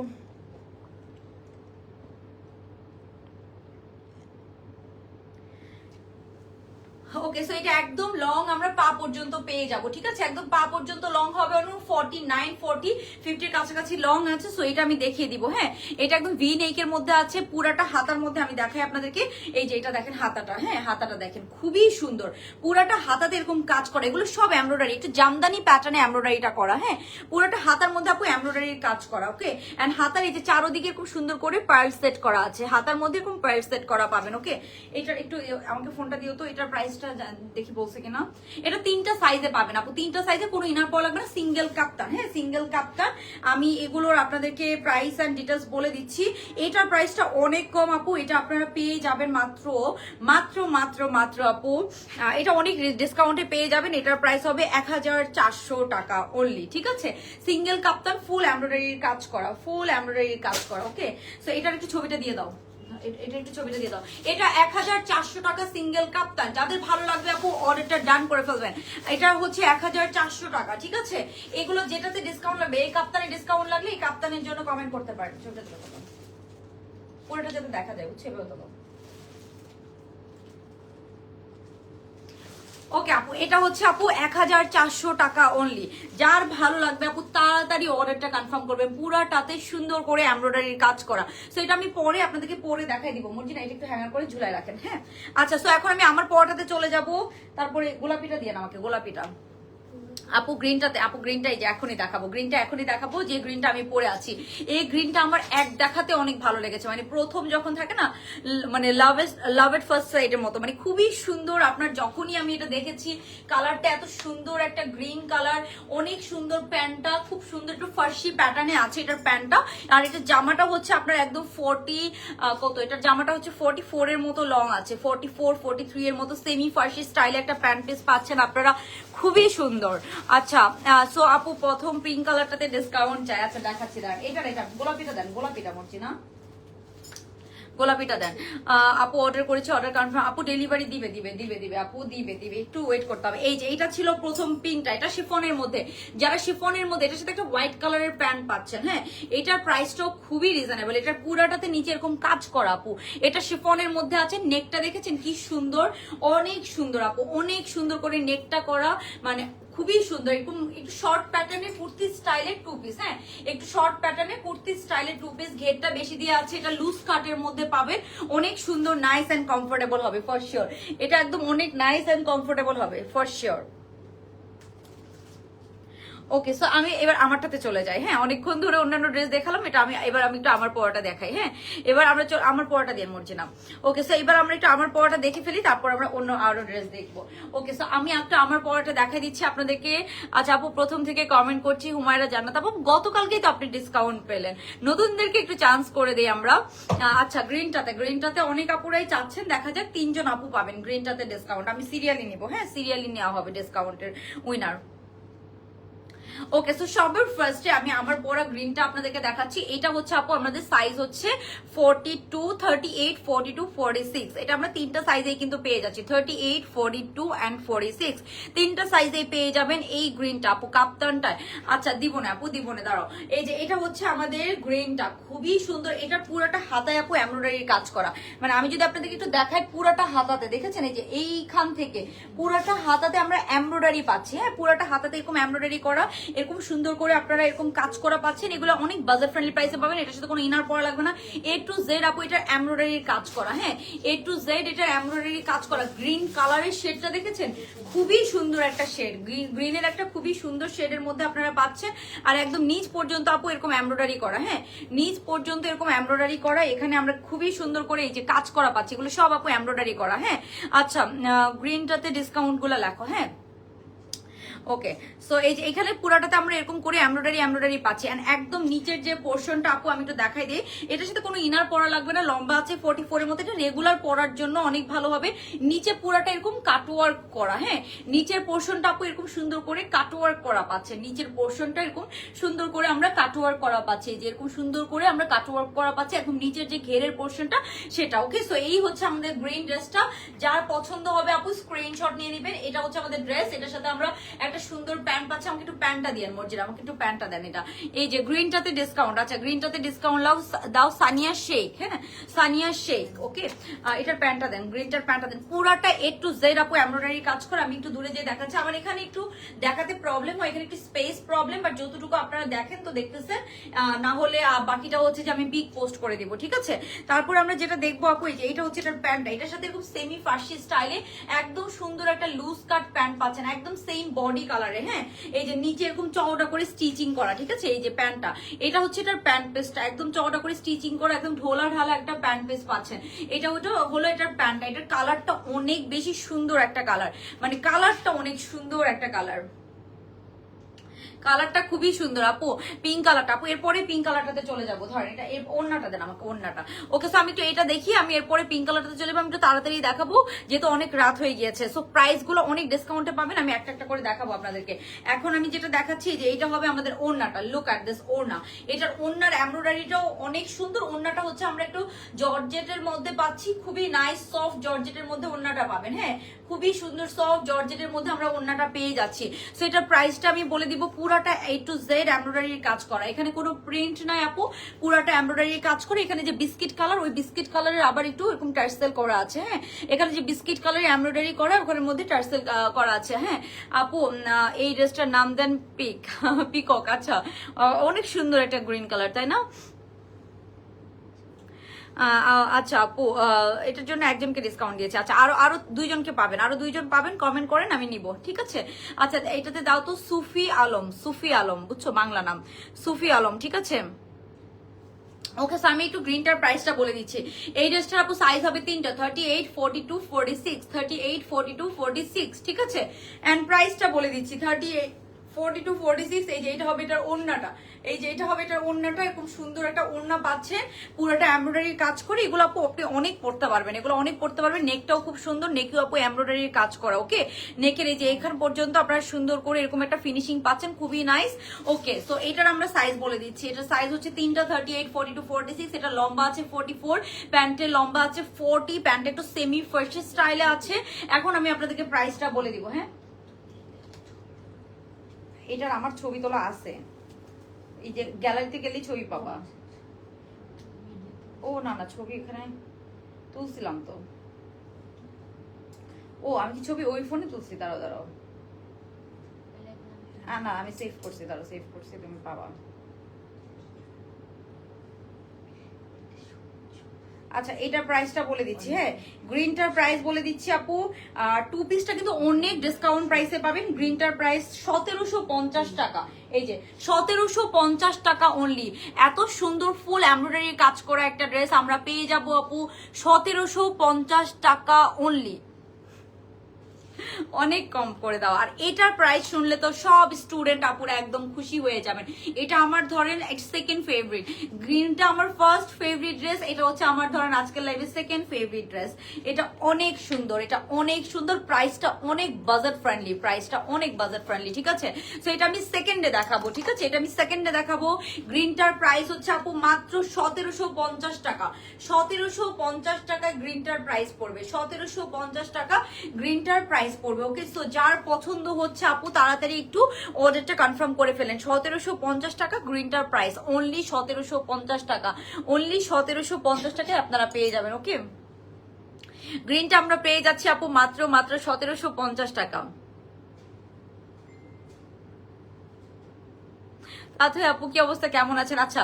ওকে, সো এটা একদম লং আমরা পা পর্যন্ত পেয়ে যাব। ঠিক আছে, একদম পা পর্যন্ত লং হবে, 49 40 50 কাছাকাছি লং আছে। সো এটা আমি দেখিয়ে দিব। হ্যাঁ, এটা একদম ভি নেকের মধ্যে আছে, পুরাটা হাতার মধ্যে আমি দেখাই আপনাদেরকে। এই যে এটা দেখেন হাতাটা, হ্যাঁ হাতাটা দেখেন খুবই সুন্দর, পুরাটা হাতাতে এরকম কাজ করা, এগুলো সব এমব্রয়ডারি, একটু জামদানি প্যাটার্নে এমব্রয়ডারিটা করা। হ্যাঁ, পুরাটা হাতার মধ্যে আপু এমব্রয়ডারির কাজ করা। ওকে, এন্ড হাতার এই যে চারোদিকে খুব সুন্দর করে পার্ল সেট করা আছে, হাতার মধ্যে এরকম পার্ল সেট করা পাবেন। ওকে, এটা একটু আমাকে ফোনটা দিও তো, এটার প্রাইস দেখি বলছে কিনা। এটা 3টা সাইজে পাবেন আপু, 3টা সাইজে, কোনো ইনার পরা লাগবে না, সিঙ্গেল কাপ্তান। হ্যাঁ, সিঙ্গেল কাপ্তান। আমি এগুলোর আপনাদেরকে প্রাইস এন্ড ডিটেলস বলে দিচ্ছি। এটার প্রাইসটা অনেক কম আপু, এটা আপনারা পেয়ে যাবেন মাত্র মাত্র মাত্র মাত্র আপু, এটা অনেক ডিসকাউন্টে পেয়ে যাবেন। এটার প্রাইস হবে 1400 টাকা অনলি। ঠিক আছে, সিঙ্গেল কাপ্তান, ফুল এমব্রয়ডারির কাজ করা, ফুল এমব্রয়ডারির কাজ করা। ওকে, সো এটার একটু ছবিটা দিয়ে দাও, এটা একটু ছবিটা দিয়ে দাও। এটা 1400 টাকা সিঙ্গেল কাপ্তান। যাদের ভালো লাগবে আপু অর্ডারটা ডান করে ফেলবেন। এটা হচ্ছে 1400 টাকা। ঠিক আছে, এগুলো যেটাতে ডিসকাউন্ট লাগবে, এই কাপ্তানে ডিসকাউন্ট লাগলে এই কাপ্তানের জন্য কমেন্ট করতে পারেন। ছবিটা তুলে দাও, পুরোটা যাতে দেখা যায়, বুঝছে? এভাবে দাও। ওকে আপু, এটা হচ্ছে আপু 1400 টাকা অনলি। যার ভালো লাগবে আপু তাড়াতাড়ি অর্ডারটা কনফার্ম করবেন। পুরাটাতে সুন্দর করে এমব্রয়ডারির কাজ করা। সো এটা আমি পরে আপনাদেরকে পরে দেখাই দিব। মর্জিনা এটা একটু হ্যাঙ্গার করে ঝুলাই রাখেন। হ্যাঁ, আচ্ছা, সো এখন আমি আমার পরটাতে চলে যাব। তারপরে গোলাপিটা দিয়ে আমাকে, গোলাপিটা আপু গ্রিনটাতে, আপু গ্রিনটা এই যে এখনই দেখাবো, গ্রিনটা এখনই দেখাবো, যে গ্রিনটা আমি পরে আছি। এই গ্রিনটা আমার এক দেখাতে অনেক ভালো লেগেছে, মানে প্রথম যখন থাকে না, মানে লাভ এট ফার্স্ট সাইডের মতো, মানে খুবই সুন্দর। আপনার যখনই আমি এটা দেখেছি, কালারটা এত সুন্দর, একটা গ্রিন কালার, অনেক সুন্দর। প্যান্টটা খুব সুন্দর, একটু ফার্সি প্যাটার্নে আছে এটার প্যান্টটা। আর এটা জামাটা হচ্ছে আপনার একদম 40 কত, এটার জামাটা হচ্ছে 44 এর মতো লং আছে, 44 43 এর মতো সেমি ফার্সি স্টাইলে একটা প্যান্ট পিস পাচ্ছেন আপনারা, খুবই সুন্দর। আচ্ছা, সো আপু প্রথম পিঙ্ক কালারটাতে ডিসকাউন্ট চাই। আচ্ছা দেখাচ্ছি, দাঁড়ান, এটা গোলাপিটা দেন, গোলাপিটা মরছি না, গোলাপিটা দেন। আপু অর্ডার করেছে, অর্ডার কনফার্ম। আপু ডেলিভারি দিবে আপু, দিবে, একটু ওয়েট করতে হবে। এই যে এটা ছিল প্রথম পিঙ্কটা, এটা শিফনের মধ্যে। যারা শিফনের মধ্যে, এটার সাথে একটা হোয়াইট কালারের প্যান্ট পাচ্ছেন। হ্যাঁ, এটার প্রাইসটাও খুবই রিজনেবল। এটার পুরাটাতে নিচে এরকম কাজ করা আপু, এটা শিফনের মধ্যে আছে। নেকটা দেখেছেন কি সুন্দর, অনেক সুন্দর আপু, অনেক সুন্দর করে নেকটা করা, মানে খুবই সুন্দর। এরকম একটু শর্ট প্যাটার্নে কুর্তি স্টাইলের টু পিস। হ্যাঁ, একটু শর্ট প্যাটার্নে কুর্তি স্টাইলের টু পিস, ঘেরটা বেশি দিয়ে আছে। এটা লুজ কাটের মধ্যে পাবেন, অনেক সুন্দর, নাইস এন্ড কমফোর্টেবল হবে ফর শিওর। এটা একদম অনেক নাইস এন্ড কমফোর্টেবল হবে ফর শিওর। ওকে, সো আমি এবার আমারটাতে চলে যাই। হ্যাঁ, অনেকক্ষণ ধরে অন্যান্য ড্রেস দেখালাম, এটা আমি এবার আমি একটু আমার পরাটা দেখাই। হ্যাঁ, এবার আমরা আমার পরাটা দিয়ে মরছি না। ওকে, সো এবার আমরা একটু আমার পরাটা দেখে ফেলি, তারপর আমরা অন্য আরো ড্রেস দেখবো। ওকে, সো আমি একটা আমার পরাটা দেখাই দিচ্ছি আপনাদেরকে। আচ্ছা আপু প্রথম থেকে কমেন্ট করছি, হুমায়রা জান্নাত আপু গতকালকেই তো আপনি ডিসকাউন্ট পেলেন, নতুনদেরকে একটু চান্স করে দিই আমরা। আচ্ছা, গ্রিনটাতে অনেক আপুরাই চাচ্ছেন, দেখা যাক 3 জন আপু পাবেন গ্রিনটাতে ডিসকাউন্ট। আমি সিরিয়ালি নিবো। হ্যাঁ, সিরিয়ালি নেওয়া হবে ডিসকাউন্টের উইনার। ওকে, সো সবার ফার্স্টে আমি আমার পরা গ্রিনটা আপনাদেরকে দেখাচ্ছি। এটা হচ্ছে আপু আমাদের সাইজ হচ্ছে 42, 38, 42, 46। এটা আমরা তিনটা সাইজেই কিন্তু পেয়ে যাচ্ছি, 38, 42 অ্যান্ড 46 তিনটা সাইজেই পেয়ে যাবেন এই গ্রিনটা আপু কাপ্তানটায়। আচ্ছা দিব না আপু, দিব না, দাঁড়াও। এই যে এটা হচ্ছে আমাদের গ্রিনটা, খুবই সুন্দর। এটা পুরোটা হাতায় আপু এমব্রয়ডারির কাজ করা, মানে আমি যদি আপনাদেরকে একটু দেখাই পুরোটা হাতাতে, দেখেছেন এই যে এইখান থেকে পুরোটা হাতাতে আমরা এমব্রয়ডারি পাচ্ছি। হ্যাঁ, পুরোটা হাতাতে এরকম এমব্রয়ডারি করা, এরকম সুন্দর করে আপনারা এরকম কাজ করা পাচ্ছেন। এগুলো অনেক বাজেট ফ্রেন্ডলি প্রাইসে পাবেন। এটার সাথে কোনো ইনার পরা লাগবে না। A to Z আপু এটা এমব্রয়ডারির কাজ করা। হ্যাঁ, A to Z এটা এমব্রয়ডারির কাজ করা। গ্রিন কালারের শেডটা দেখেছেন, খুবই সুন্দর একটা শেড, গ্রিনের একটা খুবই সুন্দর শেডের মধ্যে আপনারা পাচ্ছেন। আর একদম নিচ পর্যন্ত আপু এরকম এমব্রয়ডারি করা। হ্যাঁ, নিচ পর্যন্ত এরকম এমব্রয়ডারি করা। এখানে আমরা খুবই সুন্দর করে এই যে কাজ করা পাচ্ছি, এগুলো সব আপু এমব্রয়ডারি করা। হ্যাঁ, আচ্ছা গ্রিনটাতে ডিসকাউন্ট গুলো লেখো। হ্যাঁ, ওকে, সো এই যে এখানে পুরাটাতে আমরা এরকম করে এমব্রয়ডারি পাচ্ছি। এন্ড একদম নিচের যে পোর্শনটা আপু আমি একটু দেখাই দিই, এটার সাথে কোনো ইনার পরা লাগবে না। লম্বা আছে 44 এর মধ্যে, এটা রেগুলার পরার জন্য অনেক ভালো হবে। নিচে পুরাটা এরকম কাটওয়ার্ক করা। হ্যাঁ, নিচের পোর্শনটা আপু এরকম সুন্দর করে কাটওয়ার্ক করা পাচ্ছে। নিচের পোর্শনটা এরকম সুন্দর করে আমরা কাটওয়ার্ক করা পাচ্ছি, যে এরকম সুন্দর করে আমরা কাটওয়ার্ক করা পাচ্ছি একদম নিচের যে ঘেরের পোর্শনটা সেটা। ওকে, সো এই হচ্ছে আমাদের গ্রিন ড্রেসটা। যার পছন্দ হবে আপু স্ক্রিনশট নিয়ে নেবেন। এটা হচ্ছে আমাদের ড্রেস, এটার সাথে আমরা একটা সুন্দর প্যান্ট পাচ্ছি। আমাকে একটু প্যান্টটা দেন মর্জিরা, আমাকে একটু প্যান্টটা দেন। এটা এই যে গ্রিনটাতে ডিসকাউন্ট। আচ্ছা, গ্রিনটাতে ডিসকাউন্ট দাও সানিয়া শেখ। হ্যাঁ, সানিয়া শেখ। ওকে, এটার প্যান্টটা দেন, গ্রিনটার প্যান্টটা দেন। পুরাটা A to Z আপু এমব্রয়ডারি কাজ করে। আমি একটু দূরে যেয়ে দেখাচ্ছি, আমার এখানে একটু দেখাতে প্রবলেম হয়, এখানে একটু স্পেস প্রবলেম, বাট যতটুকু আপনারা দেখেন তো দেখতেছেন, না হলে বাকিটা হচ্ছে যে আমি বিগ পোস্ট করে দিব। ঠিক আছে, তারপর আমরা যেটা দেখবো আপু, এই যে এটা হচ্ছে এটার প্যান্টটা, এটার সাথে এরকম সেমি ফার্সি স্টাইলে একদম সুন্দর একটা লুজ কাট প্যান্ট পাচ্ছেন, একদম সেম বডি কালারে। হ্যাঁ, এই যে নিচে এরকম চওড়া করে স্টিচিং করা। ঠিক আছে, এই যে প্যান্টটা, এটা হচ্ছে এটার প্যান্ট পিসটা, একদম চওড়া করে স্টিচিং করা, একদম ঢোলা ঢালা একটা প্যান্ট পিস পাচ্ছেন। এটা হলো এটার প্যান্টটা। এটার কালারটা অনেক বেশি সুন্দর একটা কালার, মানে কালারটা অনেক সুন্দর একটা কালার, কালারটা খুবই সুন্দর আপু। পিঙ্ক কালারটা আপু, এরপরে পিঙ্ক কালারটাতে চলে যাবো। ধরেন এটা ওড়নাটা দেন আমাকে, ওড়নাটা। ওকে, সো আমি একটু এটা দেখি, আমি এরপরে পিঙ্ক কালারটাতে চলে যাবো। আমি একটু তাড়াতাড়ি দেখাবো যেহেতু অনেক রাত হয়ে গিয়েছে। সো প্রাইস গুলো অনেক ডিসকাউন্টে পাবেন, আমি একটা একটা করে দেখাবো আপনাদেরকে। এখন আমি যেটা দেখাচ্ছি যে এটা হবে আমাদের ওড়নাটা। লুক অ্যাট দিস ওড়না। এটার ওড়নার এমব্রয়ডারিটাও অনেক সুন্দর। ওড়নাটা হচ্ছে আমরা একটু জর্জেটের মধ্যে পাচ্ছি, খুবই নাইস সফট জর্জেটের মধ্যে ওড়নাটা পাবেন। হ্যাঁ, খুবই সুন্দর সফট জর্জেটের মধ্যে আমরা ওড়নাটা পেয়ে যাচ্ছি। সো এটার প্রাইসটা আমি বলে দিব, পুরাটা A to Z এমব্রয়ডারির কাজ করা, এখানে কোনো প্রিন্ট নাই আপু, পুরাটা এমব্রয়ডারির কাজ করে। এখানে যে বিস্কিট কালার, ওই বিস্কিট কালারের আবার একটু এরকম টার্সেল করা আছে। হ্যাঁ, এখানে যে বিস্কিট কালারের এমব্রয়ডারি করা, ওখানের মধ্যে টার্সেল করা আছে। হ্যাঁ আপু, এই ড্রেসটার নাম দেন পিকক। আচ্ছা, অনেক সুন্দর একটা গ্রিন কালার, তাই না? আচ্ছা আপু, এটার জন্য একজনকে ডিসকাউন্ট দিয়েছে। আচ্ছা, আরো দুইজনকে পাবেন, আরো দুইজন পাবেন, কমেন্ট করেন, আমি নিব। ঠিক আছে, আচ্ছা এটাতে দাও তো সুফি আলম, বুঝছো, বাংলা নাম সুফি আলম। ঠিক আছে, ওকে, আমি একটু গ্রিনটার প্রাইসটা বলে দিচ্ছি। এই ড্রেসটার আপু সাইজ হবে তিনটা, 38, 42, 46, 38, 42, 46। ঠিক আছে, এন্ড প্রাইসটা বলে দিচ্ছি 38, 42, 46। এই যে এটা হবে এটার ওড়নাটা, এই যে এটা হবে এটার ওড়নাটা, এরকম সুন্দর একটা ওড়না পাচ্ছেন, পুরোটা এমব্রয়ডারির কাজ করে। এগুলো আপু আপনি অনেক পড়তে পারবেন, এগুলো অনেক পড়তে পারবেন। নেকটাও খুব সুন্দর, নেকেও আপু এমব্রয়ডারির কাজ করা। ওকে, নেকের এই যে এখান পর্যন্ত আপনারা সুন্দর করে এরকম একটা ফিনিশিং পাচ্ছেন, খুবই নাইস। ওকে, সো এটার আমরা সাইজ বলে দিচ্ছি। এটার সাইজ হচ্ছে তিনটা, 38, 42, 46। এটা লম্বা আছে 44, প্যান্টের লম্বা আছে 40, প্যান্ট একটু সেমি ফার্সি স্টাইলে আছে। এখন আমি আপনাদেরকে প্রাইসটা বলে দিব। হ্যাঁ, এটার আমার ছবি তোলা আছে, এই যে গ্যালারিতে গেলেই ছবি পাবা। ও না না, ছবি এখানে তুলছিলাম তো। ও আমি কি ছবি ওই ফোনে তুলছি? দাঁড়াও না, আমি সেভ করছি, সেভ করছি, তুমি পাবা। আচ্ছা, এটার প্রাইসটা বলে দিচ্ছি। হ্যাঁ, গ্রিনটার প্রাইস বলে দিচ্ছি আপু। টু পিসটা কিন্তু অনেক ডিসকাউন্ট প্রাইসে পাবেন। গ্রিনটার প্রাইস 1750 টাকা। এই যে 1750 টাকা অনলি। এত সুন্দর ফুল এমব্রয়ডারি কাজ করা একটা ড্রেস আমরা পেয়ে যাব আপু 1750 টাকা অনলি। অনেক কম করে দাও। আর এটার প্রাইস শুনলে তো সব স্টুডেন্ট আপুরা একদম খুশি হয়ে যাবেন। এটা আমার ধরেন সেকেন্ড ফেভারিট, গ্রিনটা আমার ফার্স্ট ফেভারিট ড্রেস, এটা হচ্ছে আমার ধরেন আজকের লাইভে সেকেন্ড ফেভারিট ড্রেস। এটা অনেক সুন্দর, এটা অনেক সুন্দর, প্রাইসটা অনেক বাজেট ফ্রেন্ডলি, প্রাইসটা অনেক বাজেট ফ্রেন্ডলি, ঠিক আছে। সো এটা আমি সেকেন্ডে দেখাবো, ঠিক আছে, এটা আমি সেকেন্ডে দেখাবো। গ্রিনটার প্রাইস হচ্ছে আপু মাত্র 1750 টাকা, 1750 টাকা গ্রিনটার প্রাইস পড়বে, 1750 টাকা গ্রিনটার প্রাইস পড়বে। ওকে, সো যার পছন্দ হচ্ছে আপু তাড়াতাড়ি একটু অর্ডারটা কনফার্ম করে ফেলেন। 1750 টাকা গ্রিনটার প্রাইস, অনলি 1750 টাকা, অনলি 1750 টাকায় আপনারা পেয়ে যাবেন। ওকে, গ্রিনটা আমরা পেয়ে যাচ্ছি আপু মাত্র 1750 টাকা। আচ্ছা আপু কি অবস্থা, কেমন আছেন? আচ্ছা,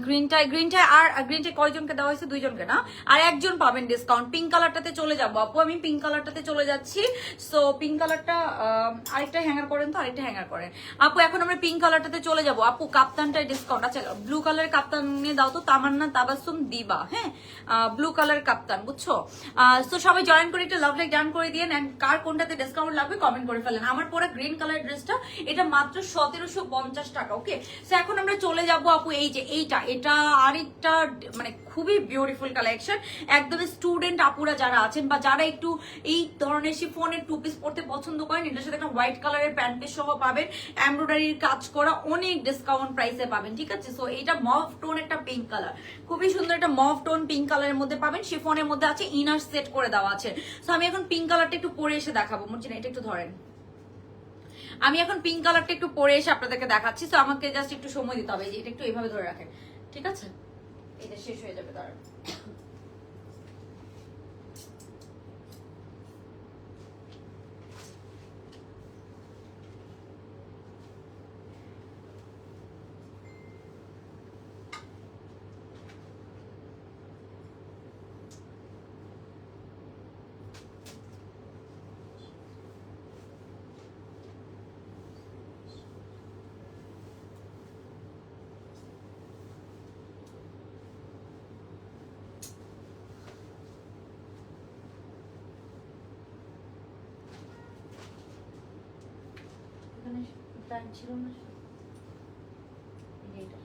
গ্রিনটায় কয়জনকে দেওয়া হয়েছে? 2জনকে না, আর 1জন পাবেন ডিসকাউন্ট। পিঙ্ক কালারটাতে চলে যাবো আপু, আমি পিঙ্ক কালারটাতে চলে যাচ্ছি। সো পিঙ্ক কালারটা আরেকটা হ্যাঙ্গার করেন তো, আরেকটা হ্যাঙ্গার করেন আপু। এখন আমরা পিঙ্ক কালারটাতে চলে যাবো আপু। কাপ্তানটায় ডিসকাউন্ট। আচ্ছা, ব্লু কালারের কাপ্তান নিয়ে দাও তো, তামান্না তাবাসসুম দিবা। হ্যাঁ, ব্লু কালার কাপ্তান, বুঝছো? সো সবাই জয়েন করে একটা লাভ লাইক ডান করে দিয়েন, এন্ড কার কোনটাতে ডিসকাউন্ট লাগবে কমেন্ট করে ফেলেন। আমার পরে গ্রিন কালার ড্রেসটা, এটা মাত্র 1750 টাকা। ওকে, সো এখন আমরা চলে যাবো আপু এই যে এটা আরেকটা মানে খুবই বিউটিফুল কালেকশন। একদম স্টুডেন্ট আপুরা যারা আছেন বা যারা একটু এই ধরনের শিফনের টু পিস পরতে পছন্দ করেন, এটার সাথে একটা হোয়াইট কালারের প্যান্ট পিস সহ পাবেন, এমব্রয়ডারির কাজ করা, অনেক ডিসকাউন্ট প্রাইসে পাবেন, ঠিক আছে। সো এটা মভ টোন একটা পিঙ্ক কালার, খুবই সুন্দর একটা মভ টোন পিঙ্ক কালারের মধ্যে পাবেন। শিফনের মধ্যে আছে, ইনার সেট করে দেওয়া আছে। সো আমি এখন পিঙ্ক কালারটা একটু পরে এসে দেখাবো। মুর্জিনা এটা একটু ধরেন, আমি এখন পিঙ্ক কালারটা একটু পরে এসে আপনাদেরকে দেখাচ্ছি। তো আমাকে জাস্ট একটু সময় দিতে হবে, যে এটা একটু এইভাবে ধরে রাখেন, ঠিক আছে, এটা শেষ হয়ে যাবে দাঁড়ান। এখানে প্যান্ট ছিল না, এটা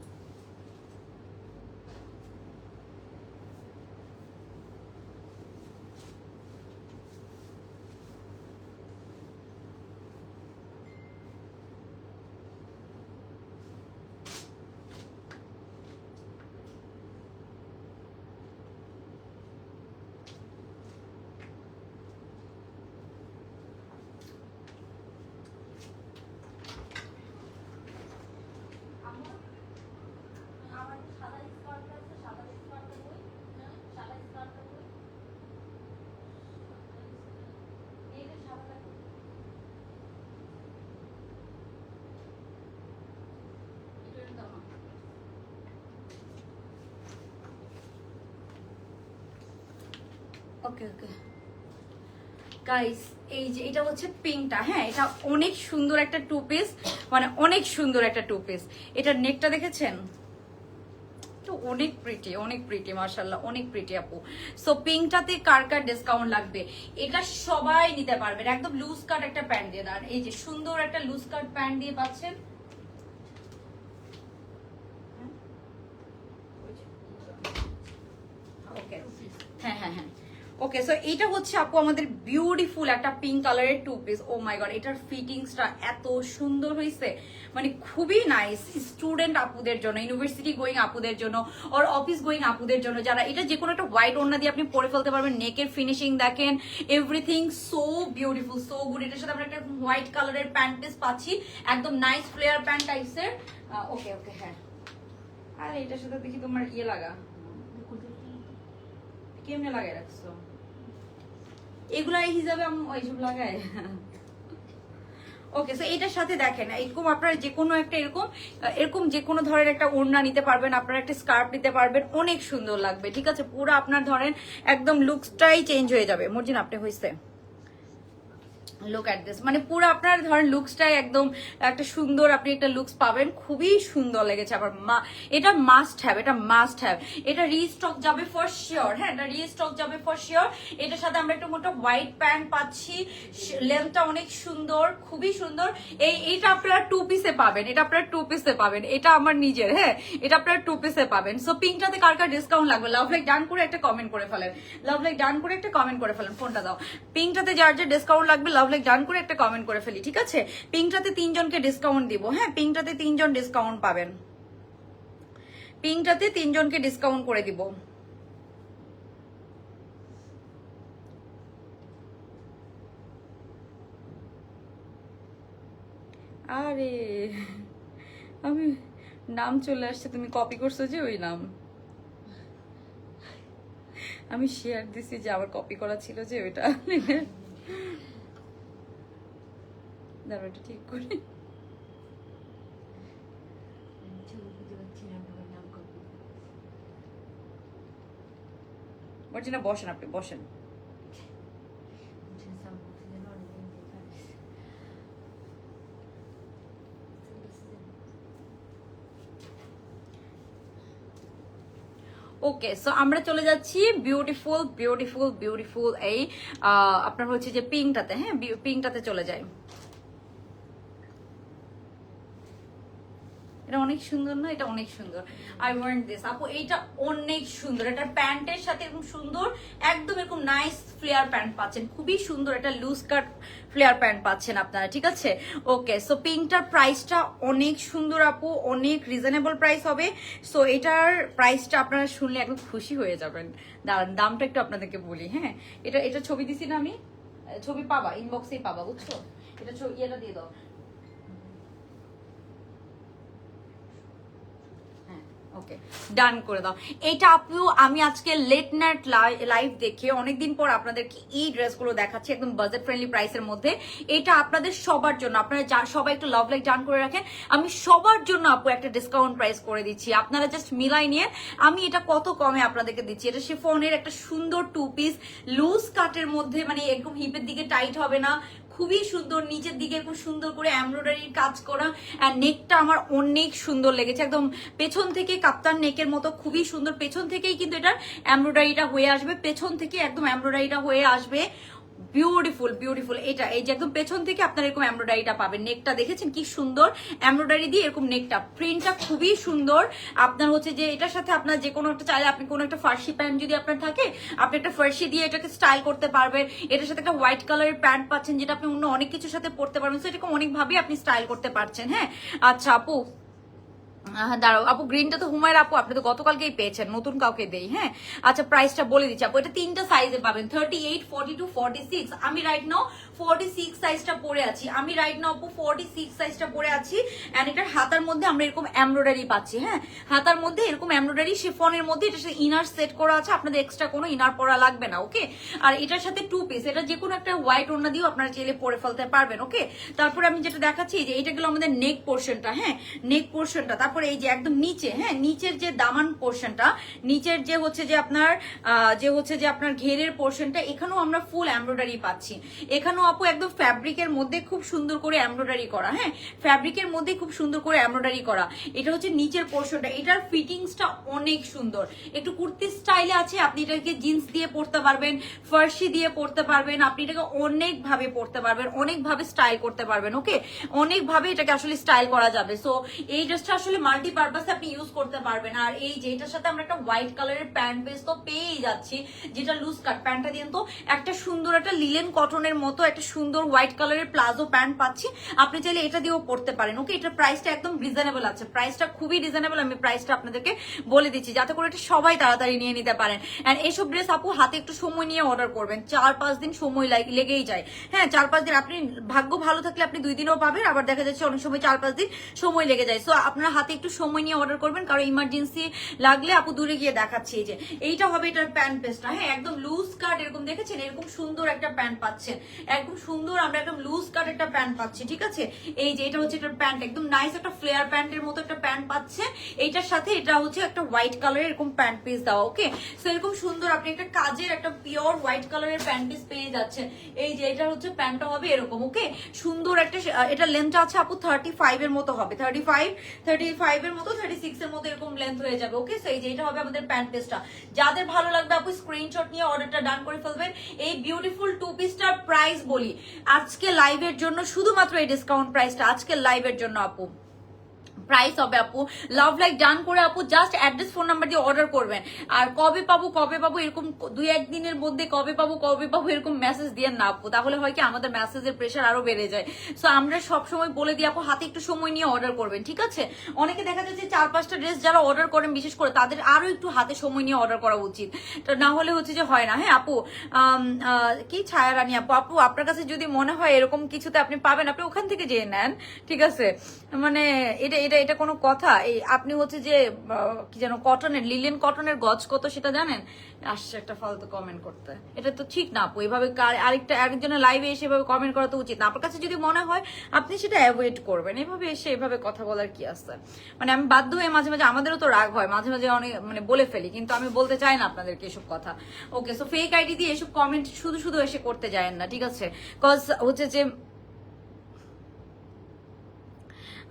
ওকে ওকে গাইস, এই যে এটা হচ্ছে পিঙ্কটা। হ্যাঁ, এটা অনেক সুন্দর একটা টু পিস, মানে অনেক সুন্দর একটা টু পিস। এটার নেকটা দেখেছেন, অনেক প্রিটি, অনেক প্রিটি, মাশাআল্লাহ, অনেক প্রিটি আপু। সো পিঙ্কটাতে কার কার ডিসকাউন্ট লাগবে, এটা সবাই নিতে পারবেন। একদম লুজ কাট একটা প্যান্ট দিয়ে দাঁড়ান, এই যে সুন্দর একটা লুজ কাট প্যান্ট দিয়ে পাচ্ছেন। ওকে, হ্যাঁ হ্যাঁ হ্যাঁ, ওকে। সো এটা হচ্ছে আপু আমাদের বিউটিফুল একটা পিঙ্ক কালারের টু পিস। ও মাই গড, এটার ফিটিংসটা এত সুন্দর হয়েছে, মানে খুবই নাইস। স্টুডেন্ট আপুদের জন্য, ইউনিভার্সিটি গোয়িং আপুদের জন্য, আর অফিস গোয়িং আপুদের জন্য, যারা এটা যে কোনো একটা হোয়াইট ওড়না দিয়ে আপনি পরে ফেলতে পারবেন। নেকের ফিনিশিং দেখেন, everything so beautiful, so good. এটার সাথে আমরা একটা হোয়াইট কালারের প্যান্ট পিস পাচ্ছি, একদম নাইস ফ্লেয়ার প্যান্ট টাইপসের। ওকে ওকে, হ্যাঁ। আর এটার সাথে দেখি তোমার ইয়ে লাগা, কেমনে লাগাই রাখছো এগুলা, এই হিসাবে আমি ওইসব লাগাই। ওকে, সো এটার সাথে দেখেন এরকম আপনারা যে কোনো একটা এরকম যে কোনো ধরনের একটা ওড়না নিতে পারবেন, আপনারা একটা স্কার্ফ নিতে পারবেন, অনেক সুন্দর লাগবে, ঠিক আছে। পুরো আপনার ধরেন একদম লুকসটাই চেঞ্জ হয়ে যাবে। মর্জিন আপনি হয়েছে লুক অ্যাট দিস, মানে পুরো আপনার ধরেন লুকসটাই একদম একটা সুন্দর, আপনি একটা লুকস পাবেন, খুবই সুন্দর লেগেছে। আবার এটা মাস্ট হ্যাভ, এটা মাস্ট হ্যাভ, এটা রিস্টক যাবে ফর শিওর। হ্যাঁ, এটা রিস্টক যাবে ফর শিওর। এটার সাথে আমরা একটা মোটা হোয়াইট প্যান্ট পাচ্ছি, লেন্থটা অনেক সুন্দর, খুবই সুন্দর। এইটা আপনারা 2 পিসে পাবেন, এটা আপনারা 2 পিসে পাবেন, এটা আমার নিজের। হ্যাঁ, এটা আপনারা 2 পিসে পাবেন। সো পিঙ্কটাতে কার কার ডিসকাউন্ট লাগবে লাভ লাইক ডান করে একটা কমেন্ট করে ফেলেন, লাভ লাইক ডান করে একটা কমেন্ট করে ফেলেন, ফোনটা দাও। পিঙ্কটাতে যার যে ডিসকাউন্ট লাগবে লাভ লাইক ডান করে একটা কমেন্ট করে ফেলি, ঠিক আছে? পিঙ্কটাতে 3 জনকে ডিসকাউন্ট দিব। হ্যাঁ, পিঙ্কটাতে 3 জন ডিসকাউন্ট পাবেন, পিঙ্কটাতে 3 জনকে ডিসকাউন্ট করে দিব। আরে আমি নাম চলে আসছে, তুমি কপি করছো যে ওই নাম, আমি শেয়ার দিছি যে আবার কপি করা ছিল যে ওইটা। দাঁড়াও এটা ঠিক করি। ছবি খুঁজে পাচ্ছি না, আমার নাম কপি। বলছি না, বসেন, আপনি বসেন। ওকে, সো আমরা চলে যাচ্ছি বিউটিফুল বিউটিফুল বিউটিফুল এই আপনার হচ্ছে যে পিঙ্কটাতে। হ্যাঁ, পিঙ্কটাতে চলে যাই। এটা অনেক সুন্দর না? এটা অনেক সুন্দর। আই ওয়ান্ট দিস আপু, এইটা অনেক সুন্দর। এটা প্যান্টের সাথে এরকম সুন্দর, একদম এরকম নাইস ফ্লেয়ার প্যান্ট পাচ্ছেন, খুবই সুন্দর। এটা লুজ কাট ফ্লেয়ার প্যান্ট পাচ্ছেন আপনারা, ঠিক আছে? ওকে, সো পিঙ্কটার প্রাইসটা অনেক সুন্দর আপু, অনেক রিজনেবল প্রাইস হবে। সো এটার প্রাইসটা আপনারা শুনলে একদম খুশি হয়ে যাবেন। দাঁড়ান, দামটা একটু আপনাদেরকে বলি। হ্যাঁ, এটা ছবি দিছি না আমি, ছবি পাবা, ইনবক্সেই পাবা, বুঝছো? এটা ইয়েটা দিয়ে দাও। ওকে, ডান করে দাও। এটা আপু আমি আজকে লেট নাইট লাইভ দেখে অনেকদিন পর আপনাদেরকে এই ড্রেসগুলো দেখাচ্ছি একদম বাজেট ফ্রেন্ডলি প্রাইসের মধ্যে। এটা আপনাদের সবার জন্য, আপনারা সবাই একটু লাভ লাইক ডান করে রাখেন। আমি সবার জন্য আপু একটা ডিসকাউন্ট প্রাইস করে দিচ্ছি, আপনারা জাস্ট মিলাই নিয়ে। আমি এটা কত কমে আপনাদেরকে দিচ্ছি। এটা শিফনের একটা সুন্দর 2 পিস লুজ কাটের মধ্যে, মানে একদম হিপের দিকে টাইট হবে না, খুবই সুন্দর। নিচের দিকে খুব সুন্দর করে এমব্রয়ডারির কাজ করা, আর নেকটা আমার অনেক সুন্দর লেগেছে, একদম পেছন থেকে কাপ্তান নেকের মতো, খুবই সুন্দর। পেছন থেকেই কিন্তু এটার এমব্রয়ডারিটা হয়ে আসবে, পেছন থেকে একদম এমব্রয়ডারিটা হয়ে আসবে। Beautiful beautiful. এটা এই যে একদম পেছন থেকে আপনারা এরকম এমব্রয়ডারিটা পাবেন। নেকটা দেখেছেন কি সুন্দর, এমব্রয়ডারি দিয়ে এরকম নেকটা, প্রিন্টটা খুবই সুন্দর। আপনার হচ্ছে যে এটার সাথে আপনার যে কোনো একটা চাইলে, আপনি কোনো একটা ফার্সি প্যান্ট যদি আপনার থাকে, আপনি একটা ফার্সি দিয়ে এটাকে স্টাইল করতে পারবেন। এটার সাথে একটা হোয়াইট কালারের প্যান্ট পাচ্ছেন, যেটা আপনি অন্য অনেক কিছুর সাথে পরতে পারবেন। সো এরকম অনেকভাবেই আপনি স্টাইল করতে পারছেন। হ্যাঁ, আচ্ছা আপু দাঁড়াও আপু, গ্রিনটা তো হুমায়ের আপু আপনি তো গতকালকেই পেয়েছেন, নতুন কাউকে দেই। হ্যাঁ, আচ্ছা প্রাইসটা বলে দিচ্ছি আপু। এটা 3টা সাইজে পাবেন, 38, 42, 46। আমি রাইট নাও 46 সাইজটা পরে আছি, আমি রাইট নাও আপু 46 সাইজটা পরে আছি। এন্ড এটার হাতার মধ্যে আমরা এরকম এমব্রয়ডারি পাচ্ছি। হ্যাঁ, হাতার মধ্যে এরকম এমব্রয়ডারি শিফনের মধ্যে, এটার সাথে ইনার সেট করা আছে, আপনাদের এক্সট্রা কোনো ইনার পরা লাগবে না। ওকে, আর এটার সাথে 2 পিস, এটা যে কোনো একটা হোয়াইট ওড়না দিয়েও আপনারা চাইলে পরে ফেলতে পারবেন। ওকে, তারপরে আমি যেটা দেখাচ্ছি যে এটা গেলো আমাদের নেক পোর্শনটা। হ্যাঁ, নেক পোর্শনটা, তারপরে এই যে একদম নিচে, হ্যাঁ নিচের যে দামান পোর্শনটা, নিচের যে হচ্ছে যে আপনার ঘেরের পোর্শনটা, এখানেও আমরা ফুল এমব্রয়ডারি পাচ্ছি। এখানেও আপু একদম ফ্যাব্রিকের মধ্যে খুব সুন্দর করে এমব্রয়ডারি করা। হ্যাঁ, ফ্যাব্রিকের মধ্যে খুব সুন্দর করে এমব্রয়ডারি করা। এটা হচ্ছে নিচের পোর্শনটা, এটার ফিটিংসটা অনেক সুন্দর, একটু কুর্তি স্টাইলে আছে। আপনি এটাকে জিন্স দিয়ে পরতে পারবেন, ফার্সি দিয়ে পরতে পারবেন, আপনি এটাকে অনেক ভাবে পরতে পারবেন, অনেকভাবে স্টাইল করতে পারবেন। ওকে, অনেকভাবে এটাকে আসলে স্টাইল করা যাবে। সো এই ড্রেসটা আসলে মাল্টিপারপাসে আপনি ইউজ করতে পারবেন। আর এই যে এটার সাথে আমরা একটা হোয়াইট কালারের প্যান্ট বেস তো পেয়েই যাচ্ছি, যেটা লুজ কাট। প্যান্টটা দিয়ে তো একটা সুন্দর একটা লিলেন কটনের মতো একটা সুন্দর হোয়াইট কালারের প্লাজো প্যান্ট পাচ্ছি, আপনি চাইলে এটা দিয়েও পরতে পারেন। ওকে, এটার প্রাইসটা একদম রিজনেবল আছে, প্রাইসটা খুবই রিজনেবল। আমি প্রাইসটা আপনাদেরকে বলে দিচ্ছি যাতে করে এটা সবাই তাড়াতাড়ি নিয়ে নিতে পারেন। এন্ড এইসব ড্রেস আপু হাতে একটু সময় নিয়ে অর্ডার করবেন, 4-5 দিন সময় লেগেই যায়। হ্যাঁ, 4-5 দিন, আপনি ভাগ্য ভালো থাকলে আপনি 2 দিনেও পাবেন, আবার দেখা যাচ্ছে অনেক সময় 4-5 দিন সময় লেগে যায়। সো আপনার হাতে হাতে একটু সময় নিয়ে অর্ডার করবেন, কারণ ইমার্জেন্সি লাগলে আপু দূরে গিয়ে দেখাচ্ছি। এই যে এইটা হবে এটার প্যান্ট পেস্টটা, হ্যাঁ একদম লুজ কাট, এরকম দেখেছেন এরকম সুন্দর একটা প্যান্ট পাচ্ছেন, একদম সুন্দর আমরা একদম লুজ কাট একটা প্যান্ট পাচ্ছি, ঠিক আছে। এই যে এটা হচ্ছে এটার প্যান্ট, একদম নাইস একটা ফ্লেয়ার প্যান্টের মতো একটা প্যান্ট পাচ্ছে। এইটার সাথে এটা হচ্ছে একটা হোয়াইট কালারের এরকম প্যান্ট পিস দেওয়া, ওকে। সো এরকম সুন্দর আপনি একটা কাজের একটা পিওর হোয়াইট কালারের প্যান্ট পিস পেয়ে যাচ্ছেন। এই যে এটা হচ্ছে প্যান্টটা হবে এরকম, ওকে। সুন্দর একটা, এটা লেন্থটা আছে আপু 35 এর মতো হবে, 35 এর মতো, 36 এর মতো এরকম লেন্থ হয়ে যাবে, ওকে। সো এই যে এটা হবে আমাদের প্যান্ট পিসটা। যাদের ভালো লাগবে আপু স্ক্রিনশট নিয়ে অর্ডারটা ডান করে ফেলবেন। এই বিউটিফুল টু পিসটার প্রাইস বলি আজকে লাইভের জন্য, শুধুমাত্র এই ডিসকাউন্ট প্রাইসটা আজকে লাইভের জন্য আপু প্রাইস হবে আপু লাভ লাইক ডান করে আপু জাস্ট অ্যাড্রেস ফোন নাম্বার দিয়ে অর্ডার করবেন। আর কবে পাবো এরকম 2-1 দিনের মধ্যে কবে পাবো এরকম মেসেজ দিয়ে না আপু, তাহলে হয় কি আমাদের মেসেজের প্রেশার আরো বেড়ে যায়। সো আমরা সবসময় বলে দিই আপু হাতে একটু সময় নিয়ে অর্ডার করবেন, ঠিক আছে। অনেকে দেখা যাচ্ছে 4-5টা ড্রেস যারা অর্ডার করেন বিশেষ করে তাদের আরো একটু হাতে সময় নিয়ে অর্ডার করা উচিত, না হলে হচ্ছে যে হয় না। হ্যাঁ আপু কি ছায়া রানী আপু আপনার কাছে যদি মনে হয় এরকম কিছুতে আপনি পাবেন, আপনি ওখান থেকে যেয়ে নেন, ঠিক আছে। মানে এটা এটা এটা কোনো কথা? এই আপনি হচ্ছে যে কি যেন কটনের, লিলেন কটনের গজ কত সেটা জানেন? আসছে একটা ফালতু কমেন্ট করতে, এটা তো ঠিক না আপু। এভাবে আরেকজনের লাইভে এসে এভাবে কমেন্ট করা তো উচিত না। আপনার কাছে যদি মনে হয় আপনি সেটা অ্যাভয়েড করবেন, এভাবে এসে এভাবে কথা বলার কি আছে? মানে আমি বাধ্য হয়ে মাঝে মাঝে, আমাদেরও তো রাগ হয় মাঝে মাঝে, অনেক মানে বলে ফেলি, কিন্তু আমি বলতে চাই না আপনাদেরকে এসব কথা, ওকে। সো ফেক আইডি দিয়ে এসব কমেন্ট শুধু শুধু এসে করতে যায়েন না, ঠিক আছে। কজ হচ্ছে যে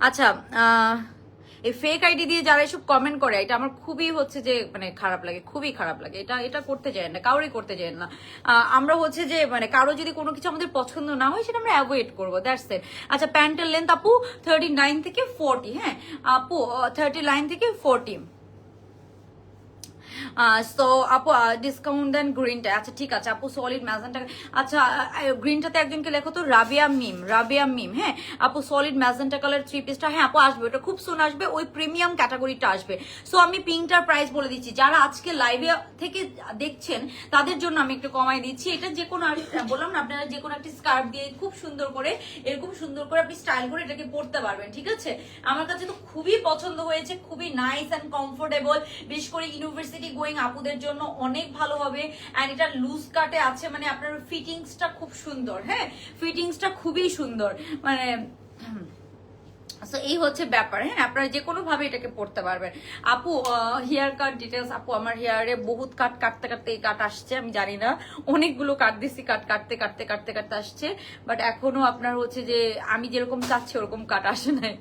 আচ্ছা এই ফেক আইডি দিয়ে যারা এসব কমেন্ট করে এটা আমার খুবই হচ্ছে যে মানে খারাপ লাগে, খুবই খারাপ লাগে। এটা এটা করতে যায় না, কারোরই করতে যায় না। আমরা হচ্ছে যে মানে কারো যদি কোনো কিছু আমাদের পছন্দ না হয় সেটা আমরা অ্যাভয়েড করবো, দ্যাটস ইট। আচ্ছা প্যান্টের লেন্থ আপু 39 থেকে 40, হ্যাঁ আপু 39 থেকে 40। সো আপু ডিসকাউন্ট দেন গ্রিনটা, আচ্ছা ঠিক আছে আপু। সলিড ম্যাজেন্টা, আচ্ছা গ্রিনটাতে একজনকে লেখো তো রাবিয়া মিম, হ্যাঁ আপু সলিড ম্যাজেন্টা কালার 3 পিসটা, হ্যাঁ আপু আসবে, ওটা খুব সুন আসবে, ওই প্রিমিয়াম ক্যাটাগরিটা আসবে। সো আমি পিঙ্কটার প্রাইস বলে দিচ্ছি, যারা আজকে লাইভে থেকে দেখছেন তাদের জন্য আমি একটু কমাই দিচ্ছি। এটা যে কোনো বললাম না, আপনারা যে কোনো একটা স্কার্ফ দিয়ে খুব সুন্দর করে এরকম সুন্দর করে আপনি স্টাইল করে এটাকে পরতে পারবেন, ঠিক আছে। আমার কাছে তো খুবই পছন্দ হয়েছে, খুবই নাইস অ্যান্ড কমফোর্টেবল, বিশেষ করে ইউনিভার্সিটি গোয়িং আপুদের জন্য অনেক ভালো হবে। এন্ড এটা লুজ কাটে আছে, মানে আপনার ফিটিংসটা খুব সুন্দর, হ্যাঁ ফিটিংসটা খুবই সুন্দর, মানে এই হচ্ছে ব্যাপার। হ্যাঁ আপনারা যে কোনো ভাবে এটাকে পড়তে পারবেন। আপু হেয়ার কাট ডিটেলস, আপু আমার হেয়ারে বহুত কাট কাটতে কাটতে এই কাট আসছে, আমি জানি না অনেকগুলো কাট দিছি, কাটতে আসছে, বাট এখনো আপনার হচ্ছে যে আমি যেরকম চাচ্ছি ওরকম কাট আসে নাই,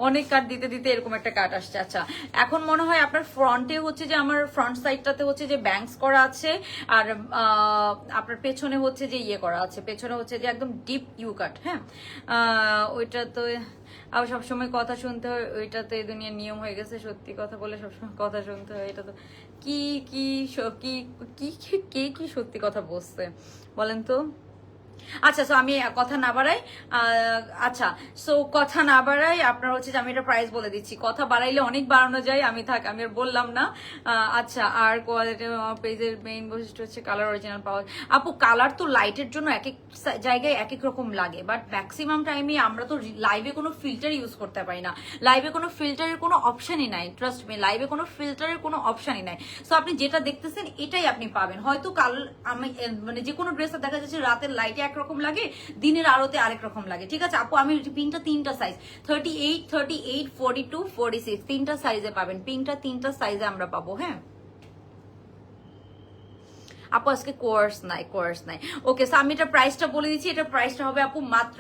অনেক কাট দিতে দিতে এরকম একটা কাট আসছে। আচ্ছা এখন মনে হয় আপনার ফ্রন্টে হচ্ছে যে আমার ফ্রন্ট সাইডটাতে হচ্ছে যে ব্যাংকস করা আছে, আর আপনার পেছনে হচ্ছে যে ইয়ে করা আছে, পেছনে হচ্ছে যে একদম ডিপ ইউ কাট, হ্যাঁ ওইটা তো আবার সবসময় কথা শুনতে হয়, ওইটা তো এই দুনিয়ার নিয়ম হয়ে গেছে, সত্যি কথা বলে সবসময় কথা শুনতে হয়। এটা তো কি কি কি কে কি সত্যি কথা বলছে বলেন তো? আচ্ছা সো আমি কথা না বাড়াই, আচ্ছা সো কথা না বাড়াই আপনার হচ্ছে যে আমি এটা প্রাইস বলে দিচ্ছি, কথা বাড়াইলে অনেক বাড়ানো যায়, আমি আমি আর বললাম না। আচ্ছা আর কোয়ালিটি পেজের মেইন বৈশিষ্ট্য হচ্ছে কালার অরিজিনাল পাওয়া। আপু কালার তো লাইটের জন্য এক এক জায়গায় এক এক রকম লাগে, বাট ম্যাক্সিমাম টাইমে আমরা তো লাইভে কোনো ফিল্টার ইউজ করতে পারি না, লাইভে কোনো ফিল্টারের কোনো অপশনই নাই, ট্রাস্ট মি লাইভে কোনো ফিল্টারের কোনো অপশনই নাই। সো আপনি যেটা দেখতেছেন এটাই আপনি পাবেন। হয়তো কাল আমি মানে যে কোনো ড্রেসটা দেখা যাচ্ছে রাতের লাইটে একরকম লাগে, দিনের আলোতে আরেক রকম লাগে, ঠিক আছে আপু। আমি পিঙ্কটা 3টা সাইজ 38, 38, 42, 46 3টা সাইজে পাবেন, পিঙ্কটা 3টা সাইজে আমরা পাবো, হ্যাঁ আপু আজকে কোর্স নাই, ওকে। সো আমি এটা প্রাইসটা বলে দিচ্ছি, এটা প্রাইসটা হবে আপু মাত্র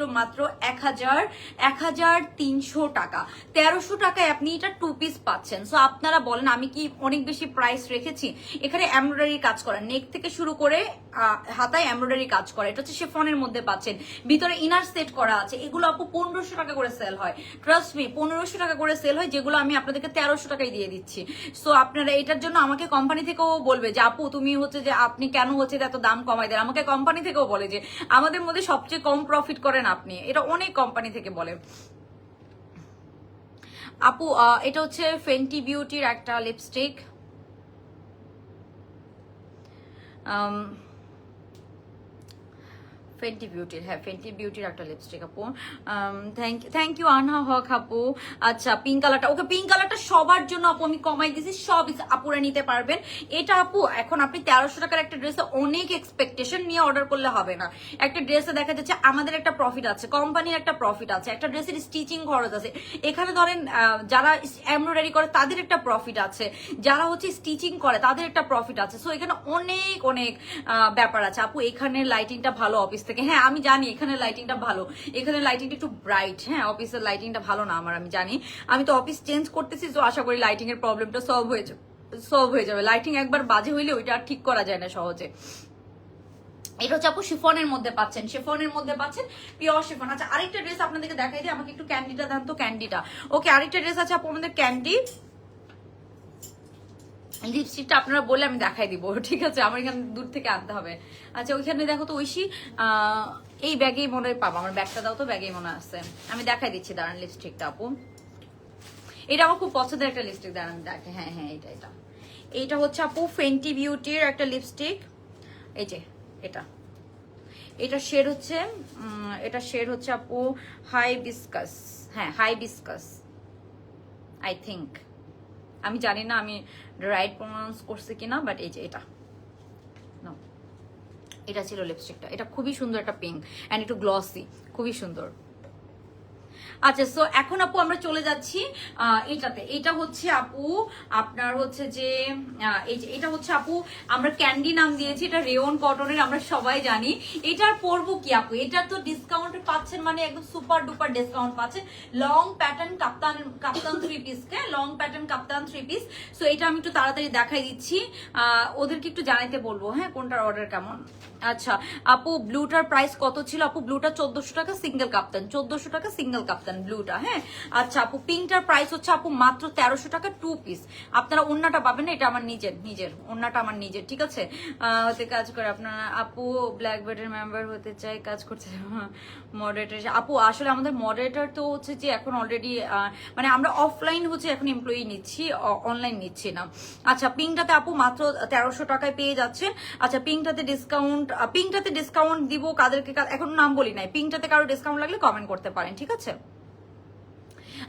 1300 টাকা, 1300 টাকায় আপনি এটা 2 পিস পাচ্ছেন। সো আপনারা বলেন আমি কি অনেক বেশি প্রাইস রেখেছি? এখানে এমব্রয়ডারি কাজ করা, নেক থেকে শুরু করে হাতায় এমব্রয়ডারি কাজ করা, এটা হচ্ছে শিফনের মধ্যে পাচ্ছেন, ভিতরে ইনার সেট করা আছে। এগুলো আপু 1500 টাকা করে সেল হয়, ট্রাস্ট মি 1500 টাকা করে সেল হয়, যেগুলো আমি আপনাদেরকে 1300 টাকায় দিয়ে দিচ্ছি। সো আপনারা এটার জন্য আমাকে কোম্পানি থেকেও বলবে যে আপু তুমি হচ্ছে যে আপনি কেন হচ্ছে এত দাম কমাই দেন, আমাকে কোম্পানি থেকেও বলে যে আমাদের মধ্যে সবচেয়ে কম প্রফিট করেন আপনি, এটা অনেক কোম্পানি থেকে বলে। আপু এটা হচ্ছে ফেন্টি বিউটির একটা লিপস্টিক, ফেন্টি বিউটির, হ্যাঁ ফেন্টি বিউটির একটা লিপস্টিক আপু। থ্যাংক ইউ আনহা হক আপু। আচ্ছা পিঙ্ক কালারটা, ওকে পিঙ্ক কালারটা সবার জন্য আপু আমি কমাই দিয়েছি, সব আপুরা নিতে পারবেন। এটা আপু এখন আপনি 1300 টাকার একটা ড্রেসে অনেক এক্সপেকটেশন নিয়ে অর্ডার করলে হবে না। একটা ড্রেসে দেখা যাচ্ছে আমাদের একটা প্রফিট আছে, কোম্পানির একটা প্রফিট আছে, একটা ড্রেসের স্টিচিং খরচ আছে, এখানে ধরেন যারা এমব্রয়ডারি করে তাদের একটা প্রফিট আছে, যারা হচ্ছে স্টিচিং করে তাদের একটা প্রফিট আছে। সো এখানে অনেক অনেক ব্যাপার আছে আপু। এখানে লাইটিংটা ভালো অফিস থেকে, হ্যাঁ আমি জানি এখানে লাইটিংটা ভালো, এখানে লাইটিংটা একটু ব্রাইট, হ্যাঁ অফিসের লাইটিংটা ভালো না আমার, আমি জানি। আমি তো অফিস চেঞ্জ করতেছি, তো আশা করি লাইটিং এর প্রবলেমটা সলভ হয়ে যাবে। লাইটিং একবার বাজে হইলে ওইটা আর ঠিক করা যায় না সহজে। এটা হচ্ছে আপু শিফনের মধ্যে পাচ্ছেন, শিফনের মধ্যে পাচ্ছেন, পিওর শিফন। আচ্ছা আরেকটা ড্রেস আপনাদেরকে দেখাই দিই, আমাকে একটু ক্যান্ডিটা দেন তো, ক্যান্ডিটা। ওকে আরেকটা ড্রেস আছে আপু আমাদের ক্যান্ডি। লিপস্টিকটা আপনারা বললে আমি দেখাই দিব, ঠিক আছে, আমার এখানে দূর থেকে আনতে হবে। আচ্ছা ওইখানে দেখো তো ঐশী, এই ব্যাগেই মনে হয় পাবো, আমার ব্যাগটা দাও তো, ব্যাগেই মনে আছে, আমি দেখাই দিচ্ছি দাঁড়ান লিপস্টিকটা আপু। এটা আমার খুব পছন্দের একটা লিপস্টিক, দাঁড়ান দেখে, হ্যাঁ হ্যাঁ এইটা হচ্ছে আপু ফেন্টি বিউটির একটা লিপস্টিক। এই যে এটা শেড হচ্ছে আপু হাইবিস্কাস, হ্যাঁ হাইবিস্কাস আই থিঙ্ক, আমি জানি না আমি রাইট প্রনাউন্স করছি কিনা, বাট এই যে এটা ছিল লিপস্টিকটা। এটা খুবই সুন্দর একটা পিঙ্ক অ্যান্ড একটু গ্লসি, খুবই সুন্দর। আচ্ছা সো এখন আপু আমরা চলে যাচ্ছি এটাতে। এটা হচ্ছে আপু আপনার হচ্ছে যে এটা হচ্ছে আপু আমরা ক্যান্ডি নাম দিয়েছি, এটা রেওন কটনের, আমরা সবাই জানি। এটার পরবো কি আপু, এটার তো ডিসকাউন্ট পাচ্ছেন, মানে একদম সুপার ডুপার ডিসকাউন্ট পাচ্ছেন। লং প্যাটার্ন কাপ্তান 3 পিস, হ্যাঁ লং প্যাটার্ন কাপ্তান 3 পিস। সো এটা আমি একটু তাড়াতাড়ি দেখাই দিচ্ছি, ওদেরকে একটু জানাইতে বলবো হ্যাঁ কোনটার অর্ডার কেমন। আচ্ছা আপু ব্লুটার প্রাইস কত ছিল আপু? ব্লুটা 1400 টাকা সিঙ্গেল কাপ্তান, 1400 টাকা সিঙ্গেল কাপ্তান ব্লুটা, হ্যাঁ। আচ্ছা আপু পিঙ্কটার প্রাইস হচ্ছে আপু মাত্র 1300 টাকা 2 পিস। আপনারা ওন্নাটা পাবেন না, এটা আমার নিজের ওন্নাটা আমার নিজের, ঠিক আছে। হতে কাজ করে আপনারা আপু ব্ল্যাক বেডের মেম্বার হতে চাই, কাজ করতে মডারেটর আপু। আসলে আমাদের মডারেটর তো হচ্ছে যে এখন অলরেডি মানে আমরা অফলাইন হচ্ছে এখন এমপ্লয়ি নিচ্ছি, অনলাইন নিচ্ছি না। আচ্ছা পিঙ্কটাতে আপু মাত্র 1300 টাকায় পেয়ে যাচ্ছেন। আচ্ছা পিঙ্কটাতে ডিসকাউন্ট দিব কাদেরকে, এখন নাম বলি নাই। পিঙ্কটাতে কারো ডিসকাউন্ট লাগলে কমেন্ট করতে পারেন, ঠিক আছে।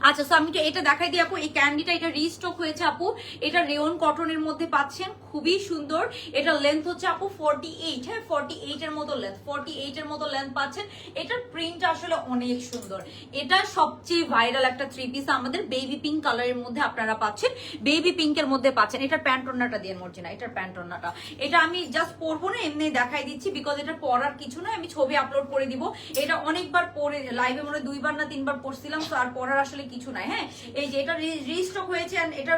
আচ্ছা সো আমি এটা দেখাই দিই আপু, এই ক্যান্ডিটা এটা রিস্টক হয়েছে আপু। এটা রেওন কটনের মধ্যে পাচ্ছেন, খুবই সুন্দর। এটা লেন্থ হচ্ছে আপু 48, হ্যাঁ 48 এর মতো লেন্থ, 48 এর মতো লেন্থ পাচ্ছেন। এটার প্রিন্ট আসলে অনেক সুন্দর। এটা সবচেয়ে ভাইরাল একটা 3 পিস আমাদের বেবি পিঙ্ক কালারের মধ্যে আপনারা পাচ্ছেন, বেবি পিঙ্কের মধ্যে পাচ্ছেন। এটার প্যান্ট ওড়নাটা দিয়ে মর্জি না, এটার প্যান্ট ওড়নাটা, এটা আমি জাস্ট পরবো না, এমনি দেখাই দিচ্ছি, বিকজ এটা পরার কিছু না, আমি ছবি আপলোড করে দিব। এটা অনেকবার পরে লাইভে মনে 2বার না 3বার পরছিলাম, তো আর পরার আসলে কিছু নাই, হ্যাঁ। এই যে এটা রিস্টক হয়েছে এন্ড এটা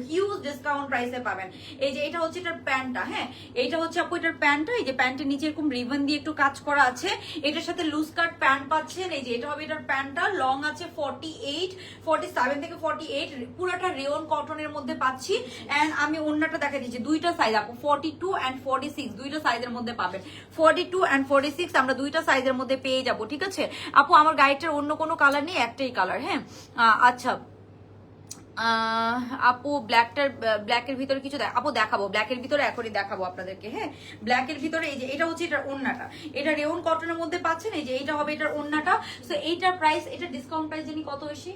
হিউজ ডিসকাউন্ট প্রাইসে পাবেন। এই যে এটা হচ্ছে এটার প্যান্টটা, হ্যাঁ এইটা হচ্ছে আপু এটার প্যান্টটা। এই যে প্যান্টের নিচে এরকম রিবন দিয়ে একটু কাজ করা আছে, এটার সাথে লুজ কাট প্যান্ট পাচ্ছেন। এই যে এটা হবে এটার প্যান্টটা, লং আছে 48, 47 থেকে 48, পুরোটা রেওন কটনের মধ্যে পাচ্ছি। এন্ড আমি ওন্নাটা দেখা দিচ্ছি, দুইটা সাইজ আপু 42 এন্ড 46, দুইটা সাইজের মধ্যে পাবেন। 42 এন্ড 46 আমরা দুইটা সাইজের মধ্যে পেয়ে যাব, ঠিক আছে আপু। আমার গাইডটার অন্য কোনো কালার নেই, একটাই কালার, হ্যাঁ। আচ্ছা আপু ব্ল্যাকের ভিতরে কিছু আপু দেখাবো, ব্ল্যাকের ভিতরে এখনই দেখাবো আপনাদেরকে, হ্যাঁ। ব্ল্যাকের ভিতরে এই যে এটা হচ্ছে এটার ওন্নাটা, এটা রেওন কটনের মধ্যে পাচ্ছেন। এই যে এটা হবে এটার ওন্নাটা। সো এইটার প্রাইস, এটা ডিসকাউন্ট প্রাইস জানি কত বেশি,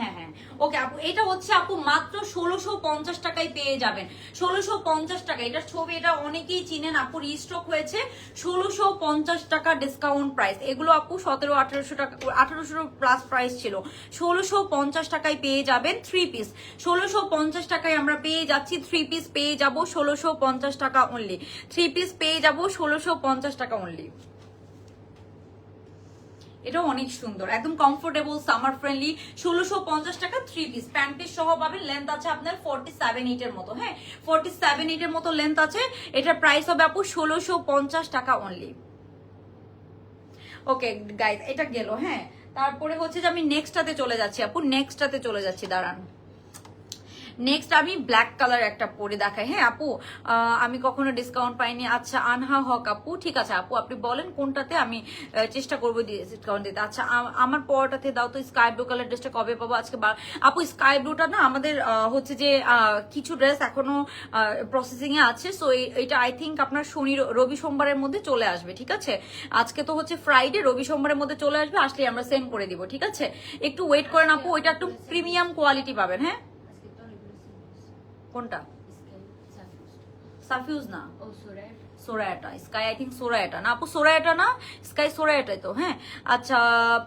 হ্যাঁ হ্যাঁ ওকে আপু। এটা হচ্ছে আপু মাত্র 1650 টাকায় পেয়ে যাবেন, 1650 টাকা। এটার ছবি, এটা অনেকেই চিনেন আপু, রিস্টক হয়েছে 1650 টাকা ডিসকাউন্ট প্রাইস। এগুলো আপু 1700-1800 টাকা, 1800 প্লাস প্রাইস ছিল, 1650 টাকায় পেয়ে যাবেন 3 পিস। 1650 টাকায় আমরা পেয়ে যাচ্ছি 3 পিস, পেয়ে যাব 1650 টাকা অনলি, 3 পিস পেয়ে যাব 1650 টাকা অনলি। এটা অনেক সুন্দর, একদম কমফোর্টেবল, সামার ফ্রেন্ডলি। 1650 টাকা 3 পিস, প্যান্ট পিস সহ পাবেন। লেন্থ আছে আপনার 47-8 এর মতো, হ্যাঁ 47-8 এর মতো লেন্থ আছে। এটার প্রাইস হবে আপু 1650 টাকা অনলি। ওকে গাইস এটা গেল, হ্যাঁ। তারপরে হচ্ছে যে আমি নেক্সটটাতে চলে যাচ্ছি আপু, নেক্সটটাতে চলে যাচ্ছি, দাঁড়ান। নেক্সট আমি ব্ল্যাক কালার একটা পরে দেখাই। হ্যাঁ আপু, আমি কখনো ডিসকাউন্ট পাইনি। আচ্ছা আনহা হক আপু, ঠিক আছে আপু, আপনি বলেন কোনটাতে, আমি চেষ্টা করবো ডিসকাউন্ট দিতে। আচ্ছা আমার পরটাতে দাও তো, স্কাই ব্লু কালার ড্রেসটা কবে পাবো আজকে? আপু স্কাই ব্লুটা না আমাদের হচ্ছে যে কিছু ড্রেস এখনো প্রসেসিং এ আছে, সো এটা আই থিঙ্ক আপনার শনি রবি সোমবারের মধ্যে চলে আসবে, ঠিক আছে? আজকে তো হচ্ছে ফ্রাইডে, রবি সোমবারের মধ্যে চলে আসবে, আসলে আমরা সেন্ড করে দিব, ঠিক আছে? একটু ওয়েট করেন আপু, ওইটা একটু প্রিমিয়াম কোয়ালিটি পাবেন। হ্যাঁ আজকে তো অনেকগুলো সিরিজ কোনটা? স্কাই সানফিউজ সাফিউজ না, ও সোরার সোরায়াটা, স্কাই আই থিঙ্ক সোরায়াটা না আপু, সোরায়াটা না, স্কাই সোরায়াটাই তো। হ্যাঁ আচ্ছা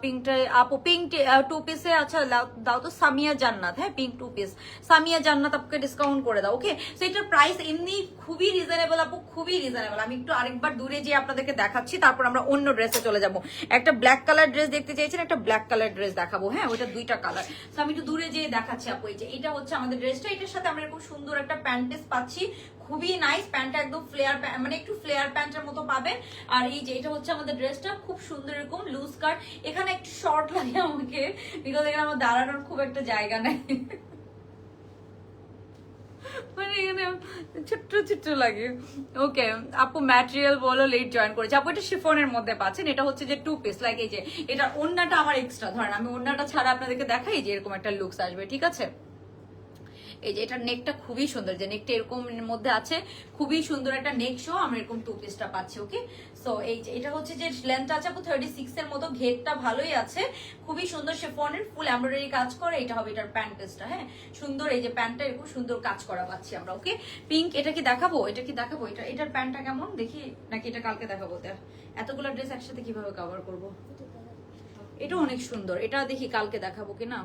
পিঙ্কটা আপু, পিঙ্ক 2 পিসে আচ্ছা দাও তো সামিয়া জান্নাত। হ্যাঁ পিঙ্ক 2 পিস সামিয়া জান্নাত আপুকে ডিসকাউন্ট করে দাও। ওকে, সো এটার প্রাইস এমনি খুবই রিজনেবল আপু, খুবই রিজনেবল। আমি একটু আরেকবার দূরে যেয়ে আপনাদেরকে দেখাচ্ছি, তারপর আমরা অন্য ড্রেসে চলে যাবো। একটা ব্ল্যাক কালার ড্রেস দেখতে চাইছেন, একটা ব্ল্যাক কালার ড্রেস দেখাবো। হ্যাঁ ওইটা দুইটা কালার, তো আমি একটু দূরে যেয়ে দেখাচ্ছি আপু। এই যে এটা হচ্ছে আমাদের ড্রেসটা, এটার সাথে আমরা এরকম সুন্দর একটা প্যান্টেস পাচ্ছি, খুবই নাইস। প্যান্টটা একদম ফ্লেয়ার, মানে একটু ফ্লেয়ার প্যান্টের মতো পাবেন। আর এই যে এটা হচ্ছে আমাদের ড্রেসটা, খুব সুন্দর এরকম লুজ কাট। এখানে একটু শর্ট লাগে আমাকে, বিকজ এখানে আমার দাঁড়ানোর খুব একটা জায়গা নেই, মানে এখানে ছোট্ট ছোট্ট লাগে। ওকে আপু ম্যাটেরিয়াল বলো, লেট জয়েন করেছে আপু। এটা শিফনের মধ্যে পাচ্ছেন, এটা হচ্ছে যে 2 পিস, লাইক এই যে এটা ওন্নাটা আমার এক্সট্রা, ধরেন আমি ওন্নাটা ছাড়া আপনাদেরকে দেখাই যে এরকম একটা লুকস আসবে, ঠিক আছে? এই যে এটার নেকটা খুবই সুন্দর, যে নেকটা এরকম মধ্যে আছে, খুবই সুন্দর একটা নেক সহ আমরা এরকম 2 পিসটা পাচ্ছি। ওকে, সো এই যে এটা হচ্ছে যে লেন্থটা আছে আপু 36 এর মতো, ঘেরটা ভালোই আছে, খুবই সুন্দর শিফনের ফুল এমব্রয়ডারি কাজ করে। এটা হবে এটার প্যান্ট পিসটা। হ্যাঁ সুন্দর, এই যে প্যান্টটা এরকম সুন্দর কাজ করা পাচ্ছি আমরা। ওকে পিঙ্ক, এটা কি দেখাবো? এটা কি দেখাবো? এটার প্যান্টটা কেমন দেখি, নাকি এটা কালকে দেখাবো? এতগুলো ড্রেস একসাথে কিভাবে কভার করবো? এটা অনেক সুন্দর, এটা দেখি কালকে দেখাবো কিনা।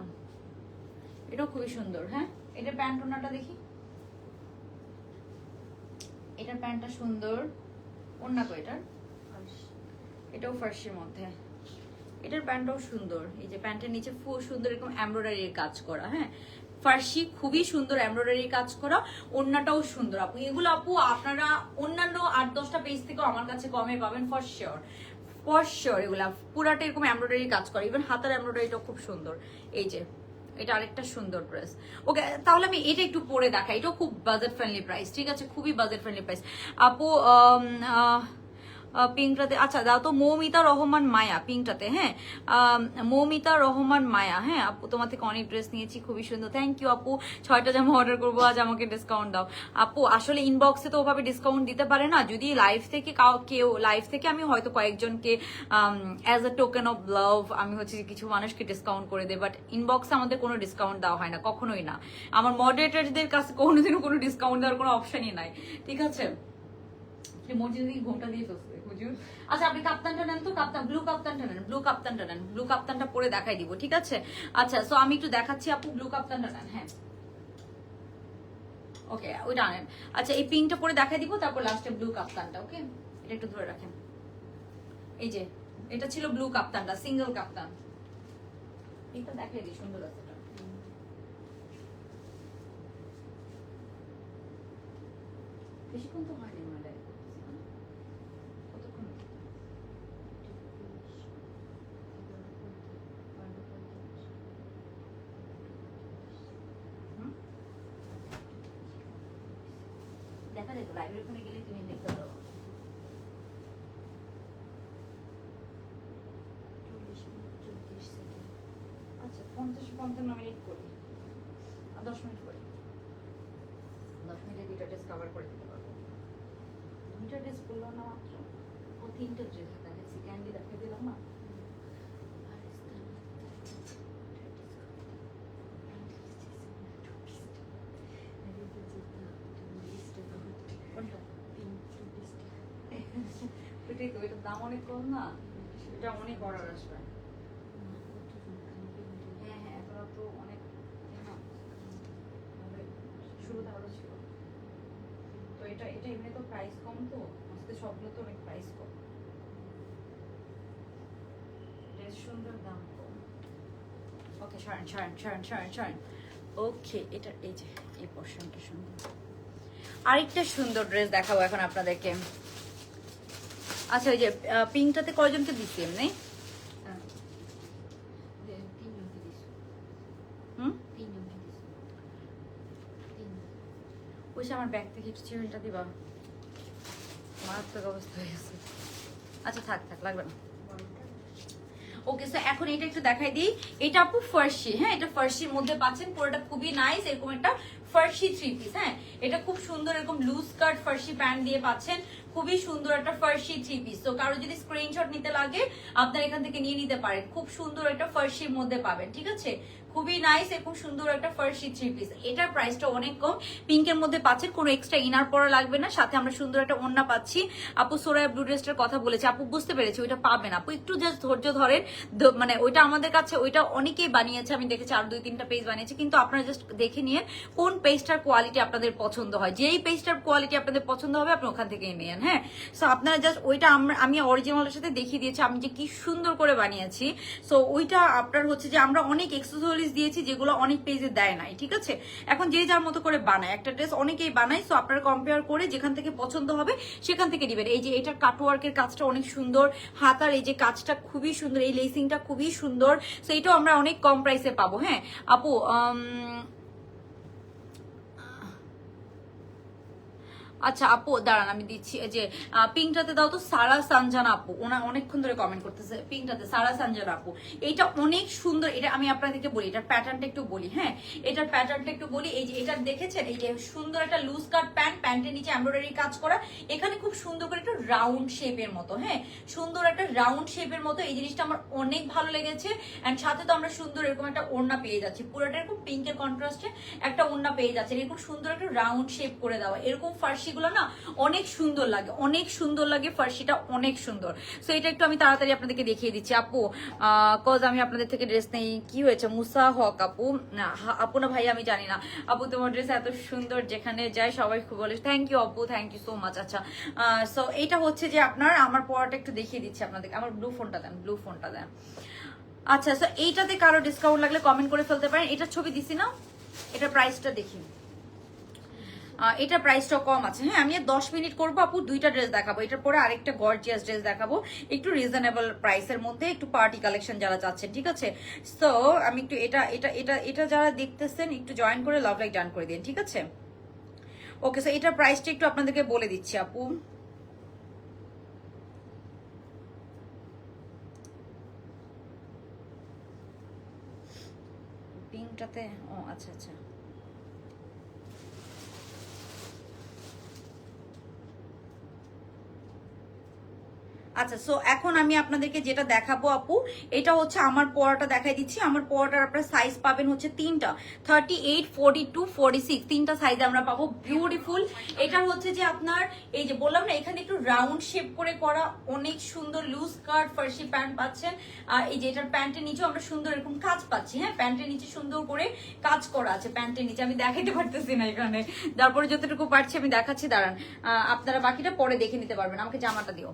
এটাও খুবই সুন্দর। হ্যাঁ এটার প্যান্ট ওনাটা দেখি, এটার প্যান্টটা সুন্দর, ওন্না কো এটার, এটাও ফার্সির মধ্যে, এটার প্যান্টটাও সুন্দর। এই যে প্যান্টের নিচে ফুল সুন্দর এরকম এমব্রয়ডারির কাজ করা। হ্যাঁ ফার্সি, খুবই সুন্দর এমব্রয়ডারির কাজ করা, ওন্নাটাও সুন্দর আপু। এগুলো আপু আপনারা অন্যান্য 8-10টা পেজ থেকেও আমার কাছে কমে পাবেন ফর শিওর, ফর শিওর। এগুলা পুরাটা এরকম এমব্রয়ডারি কাজ করা, ইভেন হাতের এমব্রয়ডারিটাও খুব সুন্দর। এই যে এটা আরেকটা সুন্দর ড্রেস। ওকে তাহলে আমি এটা একটু পরে দেখাই, এটাও খুব বাজেট ফ্রেন্ডলি প্রাইস, ঠিক আছে? খুবই বাজেট ফ্রেন্ডলি প্রাইস আপু। পিঙ্কটাতে আচ্ছা দাও তো, মৌমিতা রহমান মায়া পিঙ্কটাতে। হ্যাঁ মৌমিতা রহমান মায়া, হ্যাঁ আপু তোমার থেকে অনেক ড্রেস নিয়েছি, খুবই সুন্দর, থ্যাংক ইউ আপু। 6টা জামা অর্ডার করবো আজ, আমাকে ডিসকাউন্ট দাও আপু। আসলে ইনবক্সে তো ওভাবে ডিসকাউন্ট দিতে পারে না, যদি লাইভ থেকে কেউ লাইভ থেকে আমি হয়তো কয়েকজনকে as a token of love আমি হচ্ছে কিছু মানুষকে ডিসকাউন্ট করে দেয়, বাট ইনবক্সে আমাদের কোনো ডিসকাউন্ট দেওয়া হয় না, কখনোই না। আমার মডারেটরদের কাছে কোনোদিনও কোনো ডিসকাউন্ট দেওয়ার কোনো অপশনই নাই, ঠিক আছে? মসজিদে ঘোমটা দিয়ে ফেলছে হুজুর। আচ্ছা আপনি কাপ্তানটা নেন তো, কাপ্তান ব্লু কাপ্তানটা নেন, ব্লু কাপ্তানটা নেন, ব্লু কাপ্তানটা পরে দেখাই দিব, ঠিক আছে? আচ্ছা সো আমি একটু দেখাচ্ছি আপু, ব্লু কাপ্তানটা নেন। হ্যাঁ ওকে ওইটা আনেন। আচ্ছা এই পিঙ্কটা পরে দেখাই দিব, তারপর লাস্টে ব্লু কাপ্তানটা। ওকে এটা একটু ধরে রাখেন। এই যে এটা ছিল ব্লু কাপ্তানটা, সিঙ্গেল কাপ্তান, এটা দেখাই দিই, সুন্দর আছে এটা। বেশিক্ষণ তো হয়নি মানে, কতক্ষণ? দেখা যেত লাইব্রেরি ওখানে গেলে তুমি দেখতে পারো। 40 সেকেন্ড। আচ্ছা 50-55 মিনিট করি, আর 10 মিনিট করি, 10 মিনিটে 2টা ড্রেস কভার করে দিতে পারবো। 2টা ড্রেস করলাম না মাত্র, ও 3টা ড্রেস দেখাচ্ছি, ক্যান্ডি দেখাই দিলাম না। কোনটা? ওইটাই তো, এটার দাম অনেক কম না, এটা অনেক অর্ডার আসবে। হ্যাঁ হ্যাঁ এগুলো তো অনেক, শুরুতে আরো ছিল তো, এটা এমনি তো প্রাইস কম, তো আজকে সবগুলো তো অনেক প্রাইস কম, ড্রেস সুন্দর দাম কম। ওকে সরেন। ওকে এটা এই যে এই পোর্শনটা সুন্দর। আরেকটা সুন্দর ড্রেস দেখাবো এখন আপনাদেরকে। আচ্ছা ওই যে পিঙ্কটাতে কয়জনকে দিচ্ছি এমনি? ওই আমার ব্যাগ থেকে একটু চিরুনিটা দিবা, মারাত্মক অবস্থা হয়ে গেছে। আচ্ছা থাক থাক, লাগবে না। ওকে, সো এখন এটা একটু দেখাই দিই। এটা আপু ফার্সি, হ্যাঁ এটা ফার্সির মধ্যে পাচ্ছেন, পুরোটা খুবই নাইস, এরকম একটা ফার্সি 3 পিস। হ্যাঁ এটা খুব সুন্দর, এরকম লুজ কাট ফার্সি প্যান্ট দিয়ে পাচ্ছেন, খুবই সুন্দর একটা ফার্সি 3 পিস। তো কারো যদি স্ক্রিনশট নিতে লাগে আপনারা এখান থেকে নিয়ে নিতে পারেন, খুব সুন্দর একটা ফার্সির মধ্যে পাবেন, ঠিক আছে, খুবই নাইস এবং সুন্দর একটা ফার্সি 3 পিস। এটার প্রাইসটা অনেক কম, পিঙ্কের মধ্যে পাচ্ছেন, কোনো এক্সট্রা ইনার পরা লাগবে না, সাথে আমরা সুন্দর একটা ওড়না পাচ্ছি। আপু সোরায়া ব্লু ড্রেসটার কথা বলেছে, আপু বুঝতে পেরেছি, ওইটা পাবেন আপু, একটু জাস্ট ধৈর্য ধরেন। মানে ওইটা আমাদের কাছে ওইটা অনেকেই বানিয়েছে, আমি দেখেছি আর 2-3টা পেজ বানিয়েছে, কিন্তু আপনারা জাস্ট দেখে নিন কোন পেজটার কোয়ালিটি আপনাদের পছন্দ হয়, যেই পেজটার কোয়ালিটি আপনাদের পছন্দ হবে আপনি ওখান থেকে নিন। হ্যাঁ সো আপনারা জাস্ট ওইটা আমি অরিজিনালের সাথে দেখিয়ে দিয়েছি আমি যে কি সুন্দর করে বানিয়েছি। সো ওইটা আপনার হচ্ছে যে আমরা অনেক এক্সেসরিজ দিয়েছি যেগুলো অনেক পেজে দেয় নাই, ঠিক আছে। এখন যে যার মতো করে বানায়, একটা ড্রেস অনেকেই বানায়, সো আপনারা কম্পেয়ার করে যেখান থেকে পছন্দ হবে সেখান থেকে দিবেন। এই যে এটার কাটওয়ার্কের কাজটা অনেক সুন্দর, হাতার এই যে কাজটা খুবই সুন্দর, এই লেসিংটা খুবই সুন্দর, সো এটাও আমরা অনেক কম প্রাইসে পাবো। হ্যাঁ আপু আচ্ছা আপু দাঁড়ান আমি দিচ্ছি, যে পিঙ্কটাতে দাও তো, সারা সানজানা আপু, ওনা অনেকক্ষণ ধরে কমেন্ট করতেছে পিঙ্কটাতে, সারা সানজানা আপু এটা অনেক সুন্দর। এটা আমি আপনাদেরকে বলি, এটার প্যাটার্নটা একটু বলি। হ্যাঁ এটার প্যাটার্নটা একটু বলি, এই যে এটা দেখেছেন, এই যে সুন্দর একটা লুজ কাট প্যান্ট, প্যান্টের নিচে এমব্রয়ডারি কাজ করা, এখানে খুব সুন্দর করে একটা রাউন্ড শেপের মতো, হ্যাঁ সুন্দর একটা রাউন্ড শেপের মতো, এই জিনিসটা আমার অনেক ভালো লেগেছে। এন্ড সাথে তো আমরা সুন্দর এরকম একটা ওড়না পেয়ে যাচ্ছি, পুরোটা এরকম পিঙ্কের কন্ট্রাস্টে একটা ওড়না পেয়ে যাচ্ছে, এরকম সুন্দর একটা রাউন্ড শেপ করে দেওয়া, এরকম ফার্সিগুলো না অনেক সুন্দর লাগে, অনেক সুন্দর লাগে, ফার্সিটা অনেক সুন্দর। সো এটা একটু আমি তাড়াতাড়ি আপনাদেরকে দেখিয়ে দিচ্ছি আপু, কজ আমি আপনাদের থেকে ড্রেস নেই। কি হয়েছে মুসা হক আপু, আপু না ভাই আমি জানি না, আপু তোমার ড্রেস এত সুন্দর, যেখানে যায় সবাই খুব বলে থ্যাংক ইউ আপু, থ্যাংক ইউ সো মাচ। আচ্ছা সো এইটা হচ্ছে যে আপনার আমার পড়াটা একটু দেখিয়ে দিচ্ছি আপনাদেরকে, আমার ব্লু ফোনটা দেন, ব্লু ফোনটা দেন। আচ্ছা সো এইটাতে কারো ডিসকাউন্ট লাগলে কমেন্ট করে ফেলতে পারেন, এটার ছবি দিছি না, এটা প্রাইসটা দেখি, এটা প্রাইসটা কম আছে। হ্যাঁ আমি 10 মিনিট করবো আপু, 2টা ড্রেস দেখাবো, এটার পরে আরেকটা গর্জিয়াস ড্রেস দেখাবো, একটু রিজনেবল প্রাইসের মধ্যে, একটু পার্টি কালেকশন যারা চাচ্ছেন, ঠিক আছে। সো আমি একটু এটা এটা এটা এটা যারা দেখতেছেন একটু জয়েন করে লাভ লাইক ডান করে দিন, ঠিক আছে। ওকে সো এটার প্রাইসটা একটু আপনাদেরকে বলে দিচ্ছি আপু, পিঙ্কটাতে, ও আচ্ছা আচ্ছা আচ্ছা। সো এখন আমি আপনাদেরকে যেটা দেখাবো আপু, এটা হচ্ছে আমার পরাটা দেখাই দিচ্ছি। আমার পরাটার আপনার সাইজ পাবেন হচ্ছে 3টা, 38, 42, 46, 3টা সাইজে আমরা পাবো, বিউটিফুল। এটার হচ্ছে যে আপনার এই যে বললাম না এখানে একটু রাউন্ড শেপ করে করা, অনেক সুন্দর লুজ কাট ফার্সি প্যান্ট পাচ্ছেন। আর এই যে এটার প্যান্টের নিচেও আমরা সুন্দর এরকম কাজ পাচ্ছি, হ্যাঁ প্যান্টের নিচে সুন্দর করে কাজ করা আছে, প্যান্টের নিচে আমি দেখাইতে পারতেছি না এখানে, তারপরে যতটুকু পারছি আমি দেখাচ্ছি, দাঁড়ান আপনারা বাকিটা পরে দেখে নিতে পারবেন। আমাকে জামাটা দিও।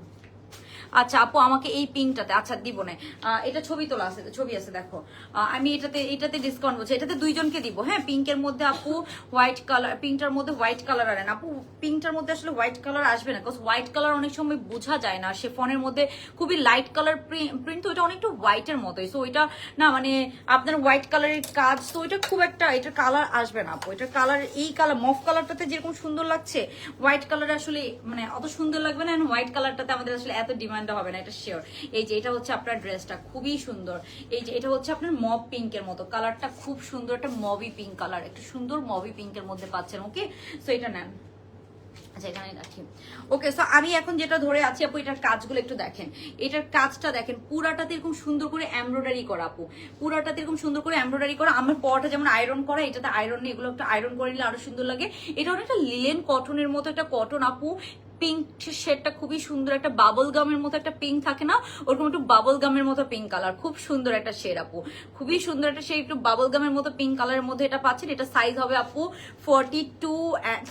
আচ্ছা আপু আমাকে এই পিঙ্কটাতে, আচ্ছা দিব না, এটা ছবি তোলা আছে, ছবি আছে দেখো, আমি এটাতে ডিসকাউন্ট বলছি, এটাতে 2জনকে দিব। হ্যাঁ পিঙ্কের মধ্যে আপু হোয়াইট কালার, পিঙ্কটার মধ্যে হোয়াইট কালার আনেন আপু, পিঙ্কটার মধ্যে আসলে হোয়াইট কালার আসবে না, বিকজ হোয়াইট কালার অনেক সময় বোঝা যায় না, শেফনের মধ্যে খুবই লাইট কালার প্রিন্ট, তো এটা অনেকটা হোয়াইটের মতোই, সো ওইটা না মানে আপনার হোয়াইট কালারের কাজ, তো ওইটা খুব একটা এটার কালার আসবে না আপু, এটার কালার এই কালার মফ কালারটাতে যেরকম সুন্দর লাগছে, হোয়াইট কালার আসলে মানে অত সুন্দর লাগবে না, হোয়াইট কালারটাতে আমাদের আসলে এত ডিমান্ড হবে না, এটা শিওর। এই যে এটা হচ্ছে আপনার ড্রেসটা খুবই সুন্দর, এই যে এটা হচ্ছে আপনার মব পিঙ্কের মতো, কালারটা খুব সুন্দর, একটা মবি পিঙ্ক কালার, একটা সুন্দর মবি পিঙ্কের মধ্যে পাচ্ছেন। ওকে সো এটা নেন, আচ্ছা এখানে রাখি। ওকে সো আমি এখন যেটা ধরে আছি আপু, এটার কাজগুলো একটু দেখেন, এটার কাজটা দেখেন, পুরাটাতে এরকম সুন্দর করে এমব্রয়ডারি করা আপু, পুরাটাতে এরকম সুন্দর করে এমব্রয়ডারি করা। আমার পরটা যেমন আয়রন করা, এটাতে আয়রন নেই, এগুলো একটা আয়রন করে নিলে আরো সুন্দর লাগে। এটা অনেকটা লিলেন কটনের মতো একটা কটন আপু, পিঙ্ক শেডটা খুবই সুন্দর, একটা বাবল গামের মতো একটা পিঙ্ক থাকে না, ওরকম একটু বাবল গামের মতো পিঙ্ক কালার, খুব সুন্দর একটা শেড আপু, খুবই সুন্দর একটা শেড, একটু বাবল গামের মতো পিঙ্ক কালারের মধ্যে এটা পাচ্ছেন। এটা সাইজ হবে আপু 42,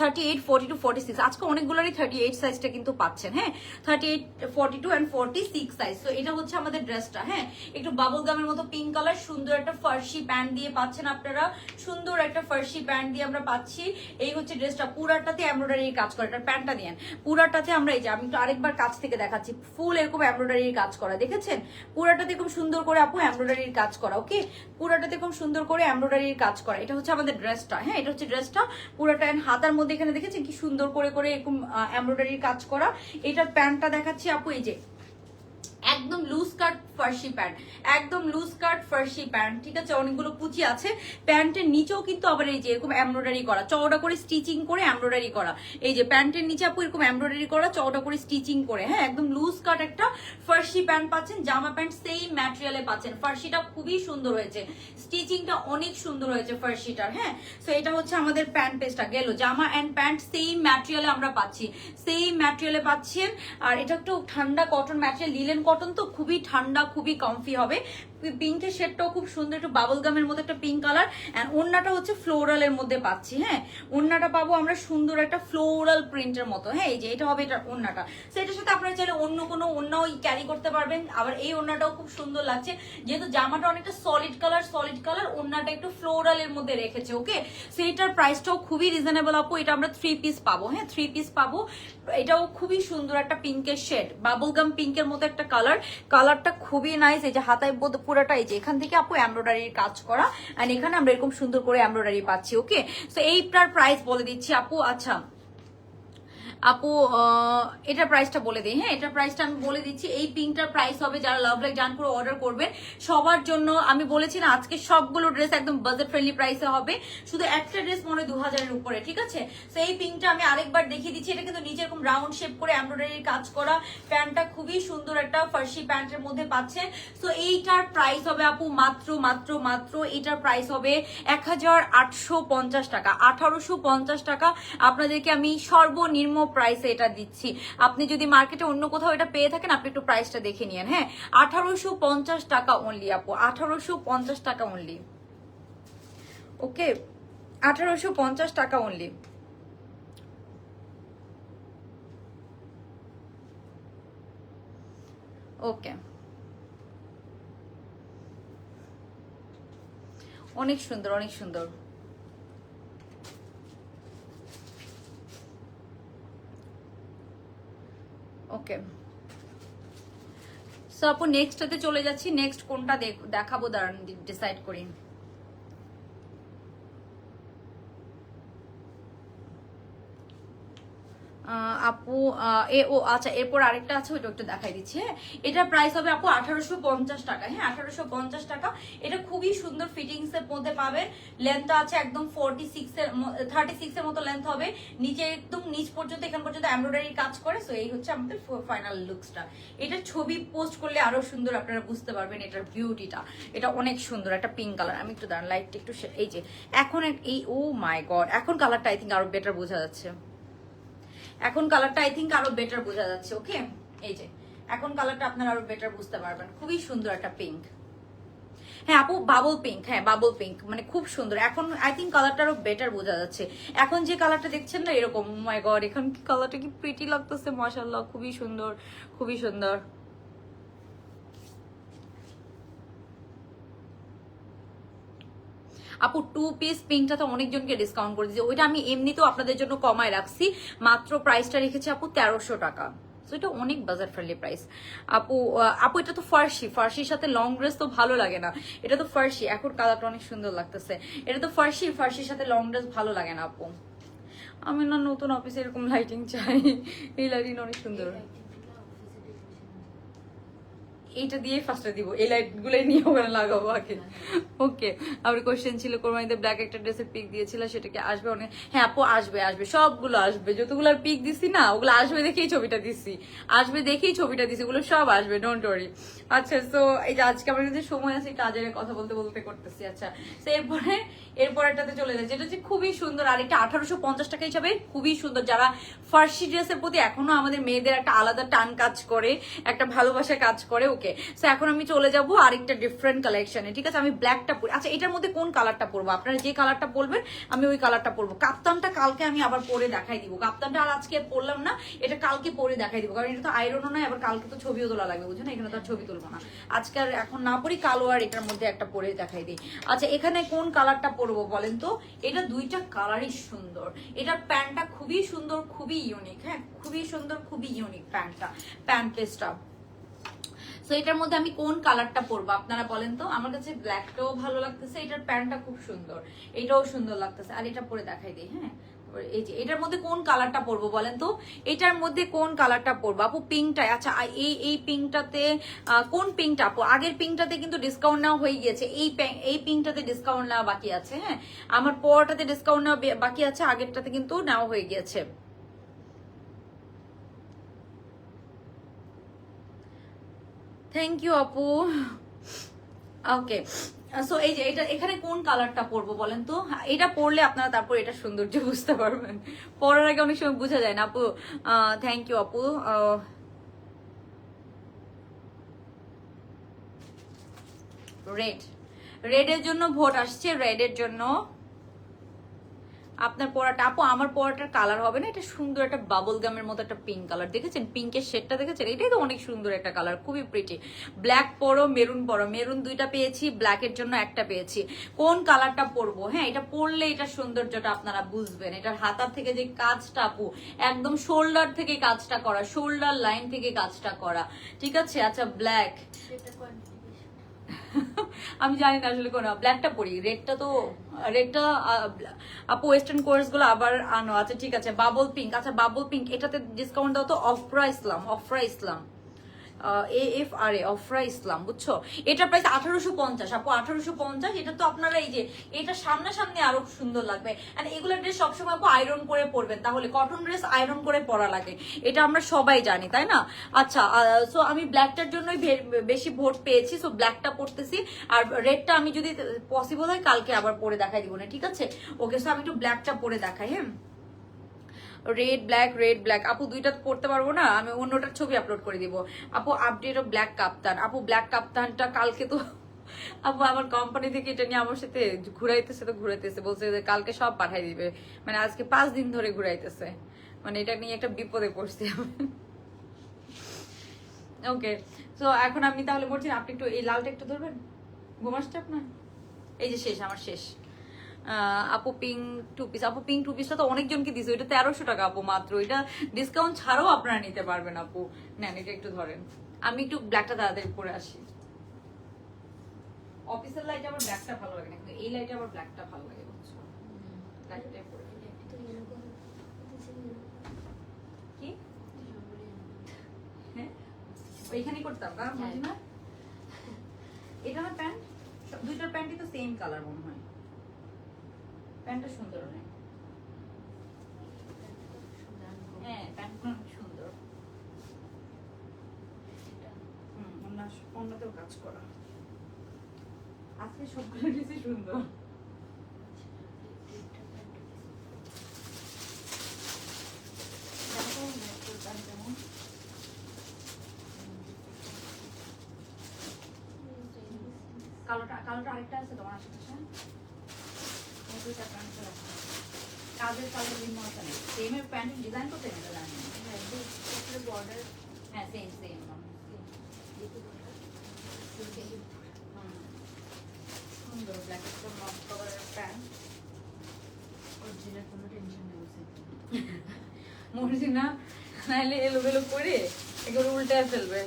38, 42, 46, আজকে অনেকগুলোরই 38 সাইজটা কিন্তু পাচ্ছেন। হ্যাঁ 38, 42 and 46 সাইজ। তো এটা হচ্ছে আমাদের ড্রেসটা, হ্যাঁ একটু বাবল গামের মতো পিঙ্ক কালার, সুন্দর একটা ফার্সি প্যান্ট দিয়ে পাচ্ছেন আপনারা, সুন্দর একটা ফার্সি প্যান্ট দিয়ে আমরা পাচ্ছি। এই হচ্ছে ড্রেসটা, পুরাটাতে এমব্রয়ডারি কাজ করে, এটার প্যান্টটা দিয়ে পুরা পুরাটাতে আমরা এই যে আমি একটু আরেকবার কাছ থেকে দেখাচ্ছি, ফুল এরকম এমব্রয়ডারির কাজ করা, দেখেছেন? পুরাটাতে খুব সুন্দর করে আপু এমব্রয়ডারির কাজ করা, ওকে? পুরাটাতে খুব সুন্দর করে এমব্রয়ডারির কাজ করা। এটা হচ্ছে আমাদের ড্রেসটা, হ্যাঁ, এটা হচ্ছে ড্রেসটা পুরাটা। হাতার মধ্যে এখানে দেখেছেন কি সুন্দর করে করে এরকম এমব্রয়ডারির কাজ করা। এটার প্যান্টটা দেখাচ্ছি আপু, এই যে একদম লুজ কাট ফার্সি প্যান্ট, একদম লুজ কাট ফার্সি প্যান্ট, ঠিক আছে? অনেকগুলো কুচি আছে প্যান্টের নিচেও, কিন্তু আবার এই যে এরকম এমব্রয়ডারি করা, চওড়া করে স্টিচিং করে এমব্রয়ডারি করা। এই যে প্যান্টের নিচে আপু এরকম এমব্রয়ডারি করা, চওড়া করে স্টিচিং করে, হ্যাঁ, একদম লুজ কাট একটা ফার্সি প্যান্ট পাচ্ছেন। জামা প্যান্ট সেম ম্যাটেরিয়ালে পাচ্ছেন। ফার্সিটা খুবই সুন্দর হয়েছে, স্টিচিংটা অনেক সুন্দর হয়েছে ফার্সিটার, হ্যাঁ। সো এটা হচ্ছে আমাদের প্যান্ট পেজটা গেল। জামা এন্ড প্যান্ট সেম ম্যাটেরিয়ালে আমরা পাচ্ছি, সেম ম্যাটেরিয়ালে পাচ্ছেন। আর এটা একটু ঠান্ডা কটন ম্যাটেরিয়াল, লিলেন কটন, তো খুবই ঠান্ডা, খুবই কমফি হবে। পিঙ্কের শেডটাও খুব সুন্দর, একটু বাবল গামের মধ্যে একটা পিঙ্ক কালার। এন্ড ওড়নাটা হচ্ছে ফ্লোরালের মধ্যে পাচ্ছি, হ্যাঁ। ওড়নাটা পাবো আমরা সুন্দর একটা ফ্লোরাল প্রিন্টের মতো, হ্যাঁ, এই যে এটা হবে এটা ওড়নাটা। সো এটার সাথে আপনারা চাইলে অন্য কোনো ওড়নাও ক্যারি করতে পারবেন। আবার এই ওড়নাটাও খুব সুন্দর লাগছে, যেহেতু জামাটা অনেকটা সলিড কালার, ওড়নাটা একটু ফ্লোরালের মধ্যে রেখেছে, ওকে? সো এটার প্রাইসটাও খুবই রিজনেবল আপু। এটা আমরা 3 পিস পাবো, হ্যাঁ, 3 পিস পাবো। এটাও খুবই সুন্দর একটা পিঙ্কের শেড, বাবল গাম পিঙ্কের মতো একটা কালারটা খুবই নাইস। এই যে হাতায় পুরোটা এই যে এখান থেকে আপু এমব্রয়ডারির কাজ করা, এন্ড এখানে আমরা এরকম সুন্দর করে এমব্রয়ডারি পাচ্ছি, ওকে? সো এইটার প্রাইস বলে দিচ্ছি আপু। আচ্ছা আপু এটার প্রাইসটা বলে দিই, হ্যাঁ, এটার প্রাইসটা আমি বলে দিচ্ছি। এই পিঙ্কটার প্রাইস হবে, যারা লাভ লাইক ডান করে অর্ডার করবেন সবার জন্য আমি বলেছি না, আজকে সবগুলো ড্রেস একদম বাজেট ফ্রেন্ডলি প্রাইসে হবে। শুধু একটা ড্রেস মনে 2000-এর উপরে, ঠিক আছে? তো এই পিঙ্কটা আমি আরেকবার দেখিয়ে দিচ্ছি। এটা কিন্তু নিচে এরকম রাউন্ড শেপ করে এমব্রয়ডারির কাজ করা, প্যান্টটা খুবই সুন্দর একটা ফার্সি প্যান্টের মধ্যে পাচ্ছেন। তো এইটার প্রাইস হবে আপু মাত্র মাত্র মাত্র এটার প্রাইস হবে 1850 টাকা, 1850 টাকা। আপনাদেরকে আমি সর্বনিম্ন প্রাইসে এটা দিচ্ছি। আপনি যদি মার্কেটে অন্য কোথাও এটা পেয়ে থাকেন, আপনি একটু প্রাইসটা দেখে নিয়েন, হ্যাঁ। 1850 টাকা অনলি আপু, 1850 টাকা অনলি, ওকে? 1850 টাকা অনলি, ওকে? অনেক সুন্দর, অনেক সুন্দর, ওকে? সো আপু নেক্সটটাতে চলে যাচ্ছি। নেক্সট কোনটা দেখাবো দাঁড়ান ডিসাইড করি। আপু আচ্ছা, এরপর আরেকটা আছে, ওইটা একটু দেখাই দিচ্ছি, হ্যাঁ। এটার প্রাইস হবে আপু 1850 টাকা, হ্যাঁ, 1850 টাকা। এটা খুবই সুন্দর ফিটিংস এর মধ্যে পাবেন। লেন্থটা আছে একদম 36 এর মতো লেন্থ হবে। নিচে একদম নিচ পর্যন্ত, এখান পর্যন্ত এমব্রয়ডারি কাজ করে। সো এই হচ্ছে আমাদের ফাইনাল লুকসটা। এটা ছবি পোস্ট করলে আরো সুন্দর আপনারা বুঝতে পারবেন এটার বিউটিটা। এটা অনেক সুন্দর একটা পিঙ্ক কালার। আমি একটু দাঁড়ান, লাইটটা একটু এই যে এখন এই ও মাই গড, এখন কালারটা আই থিঙ্ক আরো বেটার বোঝা যাচ্ছে। এখন কালারটা আই থিঙ্ক আরো বেটার বোঝা যাচ্ছে, ওকে? এই যে এখন কালারটা আপনারা আরো বেটার বুঝতে পারবেন। খুবই সুন্দর একটা পিঙ্ক, হ্যাঁ আপু, বাবল পিঙ্ক, হ্যাঁ বাবল পিঙ্ক, মানে খুব সুন্দর। এখন আই থিঙ্ক কালারটা আরো বেটার বোঝা যাচ্ছে। এখন যে কালারটা দেখছেন না এরকম, মাই গড, এখন কি কালারটা কি প্রিটি লাগতেছে, মাশাআল্লাহ, খুবই সুন্দর, খুবই সুন্দর। আপু 2 পিস পিঙ্কটা তো অনেকজনকে ডিসকাউন্ট করে দিয়েছে, ওইটা আমি এমনিতেও আপনাদের জন্য কমায় রাখছি। মাত্র প্রাইসটা রেখেছি আপু 1300 টাকা। সো এটা অনেক বাজার ফ্রেন্ডলি প্রাইস আপু। আপু এটা তো ফার্সির সাথে লং ড্রেস তো ভালো লাগে না, এটা তো ফার্সি। এখন কালারটা অনেক সুন্দর লাগতেছে। এটা তো ফার্সির সাথে লং ড্রেস ভালো লাগে না আপু। আমি না নতুন অফিসে এরকম লাইটিং চাই, এই লাইটিং অনেক সুন্দর। এইটা দিয়ে ফার্স্টে দিব, এই লাইট গুলাই নিয়ে ওখানে লাগাবো আগে, ওকে? আমার কোশ্চেন ছিল কোরবানিতে ব্ল্যাক একটা ড্রেসের পিক দিয়েছিল, সেটাকে আসবে অনেক? হ্যাঁ আপু আসবে, আসবে, সবগুলো আসবে। যতগুলোর পিক দিছি না ওগুলো আসবে দেখেই ছবিটা দিছি, আসবে দেখেই ছবিটা দিছি, ওগুলো সব আসবে, ডোন্ট ওয়ারি। আচ্ছা, সো এই যে আজকে আমার কাছে সময় আছে, কাজের কথা বলতে বলতে করতেছি। আচ্ছা, তো এরপর একটাতে চলে যাচ্ছে, এটা হচ্ছে খুবই সুন্দর। আর এটা 1850 টাকা হিসাবে খুবই সুন্দর। যারা ফার্সি ড্রেসের প্রতি এখনো আমাদের মেয়েদের একটা আলাদা টান কাজ করে, একটা ভালোবাসা কাজ করে, ওকে? ওকে, সো এখন আমি চলে যাব আরেকটা ডিফারেন্ট কালেকশনে, ঠিক আছে? আমি ব্ল্যাকটা পরি। আচ্ছা, এটার মধ্যে কোন কালারটা পরবো? আপনারা যে কালারটা বলবেন আমি ওই কালারটা পরবো। কাপ্তানটা কালকে আমি আবার পরে দেখাই দিব। কাপ্তানটা আর আজকে পরলাম না, এটা কালকে পরে দেখাই দিব, কারণ এটা তো আয়রনও নয়, আবার কালকে তো ছবিও তোলা লাগবে, বুঝছেন? এখানে তো আর ছবি তুলবো না আজকে, আর এখন না পরি, কালো আর এটার মধ্যে একটা পরে দেখাই দিই। আচ্ছা, এখানে কোন কালারটা পরবো বলেন তো? এটা দুইটা কালারই সুন্দর, এটার প্যান্টটা খুবই সুন্দর, খুবই ইউনিক, হ্যাঁ খুবই সুন্দর, খুবই ইউনিক প্যান্টটা, প্যান্ট পেস্টটা। সো এটার মধ্যে আমি কোন কালারটা পরবো আপনারা বলেন তো? আমার কাছে ব্ল্যাকটাও ভালো লাগতেছে, এটার প্যান্টটা খুব সুন্দর, এটাও সুন্দর লাগতেছে, আর এটা পরে দেখাই দিই। হ্যাঁ, এই যে এটার মধ্যে কোন কালারটা পরবো বলেন তো? এটার মধ্যে কোন কালারটা পরবো আপু? পিঙ্কটাই। আচ্ছা, এই পিঙ্কটাতে কোন পিঙ্কটা আপু? আগের পিঙ্কটাতে কিন্তু ডিসকাউন্ট নেওয়া হয়ে গিয়েছে, এই পিঙ্কটাতে ডিসকাউন্ট নেওয়া বাকি আছে। হ্যাঁ, আমার পরটাতে ডিসকাউন্ট নেওয়া বাকি আছে, আগেরটাতে কিন্তু নেওয়া হয়ে গিয়েছে। থ্যাংক ইউ আপু। ওকে, সো এই যে এটা, এখানে কোন কালারটা পরবো বলেন তো? এটা পরলে আপনারা তারপর এটা সৌন্দর্য বুঝতে পারবেন, পরার আগে অনেক সময় বোঝা যায় না আপু। থ্যাংক ইউ আপু। রেড, রেডের জন্য ভোট আসছে, রেডের জন্য আপনার পরাটা আপু। আমার পরাটার কালার হবে না, এটা সুন্দর একটা বাবল গামের মতো একটা পিঙ্ক কালার, দেখেছেন পিঙ্কের শেডটা দেখেছেন? এটাই তো অনেক সুন্দর একটা কালার, খুবই প্রিটি। ব্ল্যাক পরো, মেরুন পরো, মেরুন দুইটা পেয়েছি, ব্ল্যাকের জন্য একটা পেয়েছি। কোন কালারটা পরবো? হ্যাঁ, এটা পরলে এটা সৌন্দর্যটা আপনারা বুঝবেন। এটার হাতার থেকে যে কাজটা আপু, একদম শোল্ডার থেকে কাজটা করা, শোল্ডার লাইন থেকে কাজটা করা, ঠিক আছে? আচ্ছা, ব্ল্যাক সেটা কোয়ান্টিটি আমি জানি না আসলে কোন, ব্ল্যাকটা পরি, রেডটা আপু ওয়েস্টার্ন কোর্স গুলো আবার আনো। আচ্ছা ঠিক আছে, বাবল পিঙ্ক। আচ্ছা, বাবল পিঙ্ক, এটাতে ডিসকাউন্ট দাও তো। অফরা ইসলাম, অফরা ইসলাম, AFRA, অফরা ইসলাম, বুঝছো? এটা প্রাইস 1850 আপু, 1850। এটা তো আপনারা এই যে এটা সামনাসামনি আরো সুন্দর লাগবে। আর এগুলো ড্রেস সবসময় আপু আয়রন করে পরবেন, তাহলে কটন ড্রেস আয়রন করে পরা লাগে, এটা আমরা সবাই জানি, তাই না? আচ্ছা, সো আমি ব্ল্যাকটার জন্যই বেশি ভোট পেয়েছি, সো ব্ল্যাকটা পরতেছি। আর রেডটা আমি যদি পসিবল হয় কালকে আবার পরে দেখাই দিব না, ঠিক আছে? ওকে, সো আমি একটু ব্ল্যাকটা পরে দেখাই। হ্যাঁ, রেড ব্ল্যাক, রেড ব্ল্যাক আপু, দুইটা পড়তে পারবো না, আমি অন্যটার ছবি আপলোড করে দিব আপু। আপডেট ও ব্ল্যাক কাপ্তান আপু, ব্ল্যাক কাপ্তানটা কালকে তো আপু আমার কোম্পানি থেকে এটা নিয়ে আমার সাথে ঘুরাইতেছে, বলছে যে কালকে সব পাঠাই দিবে, মানে আজকে 5 দিন ধরে ঘুরাইতেছে, মানে এটা নিয়ে একটা বিপদে পড়ছি আমি। ওকে, তো এখন আমি তাহলে বলছি, আপনি একটু এই লালটা একটু ধরবেন, ঘুমাসটা আপনার, এই যে শেষ, আমার শেষ। আপু পিঙ্ক টু পিস আপু, পিঙ্ক টু পিসটা তো অনেকজনকে দিছে, ওইটা 1300 টাকা আপু মাত্র, এটা ডিসকাউন্ট ছাড়াও আপনারা নিতে পারবেন আপু। নেন, এটা একটু ধরেন, আমি একটু ব্ল্যাকটা তাড়াতাড়ি পরে আসি। অফিসের লাইটে আবার ব্ল্যাকটা ভালো লাগে না, কিন্তু এই লাইটে আবার ব্ল্যাকটা ভালো লাগে, বুঝছো? ব্ল্যাকটাই পরে ফেলি। তো ইয়েলো কালার কি হ্যাঁ, ওইখানেই করতাম, কারণ বুঝি না এটা আমার প্যান্ট, দুইটার প্যান্টই তো সেম কালার মনে হয়, প্যান্টটা সুন্দর অনেক। হ্যাঁ, প্যান্টটা অনেক সুন্দর, অন্যতেও কাজ করা, আজকে সবগুলো কিছু সুন্দর। কালোটা আরেকটা আছে তোমার আশেপাশে, দুইটা প্যান্ট রাখা, কাজের কালার ভিন্ন আছে না, সেমের প্যান্ট ডিজাইন করতে না জানি, বর্ডার হ্যাঁ সেম সেম সুন্দর ব্ল্যাক নট কালারের প্যান্ট। অরিজিনাল কোনো টেনশন নেই মরছি না, নাহলে এলোবেলো করে এগুলো উল্টায় ফেলবে।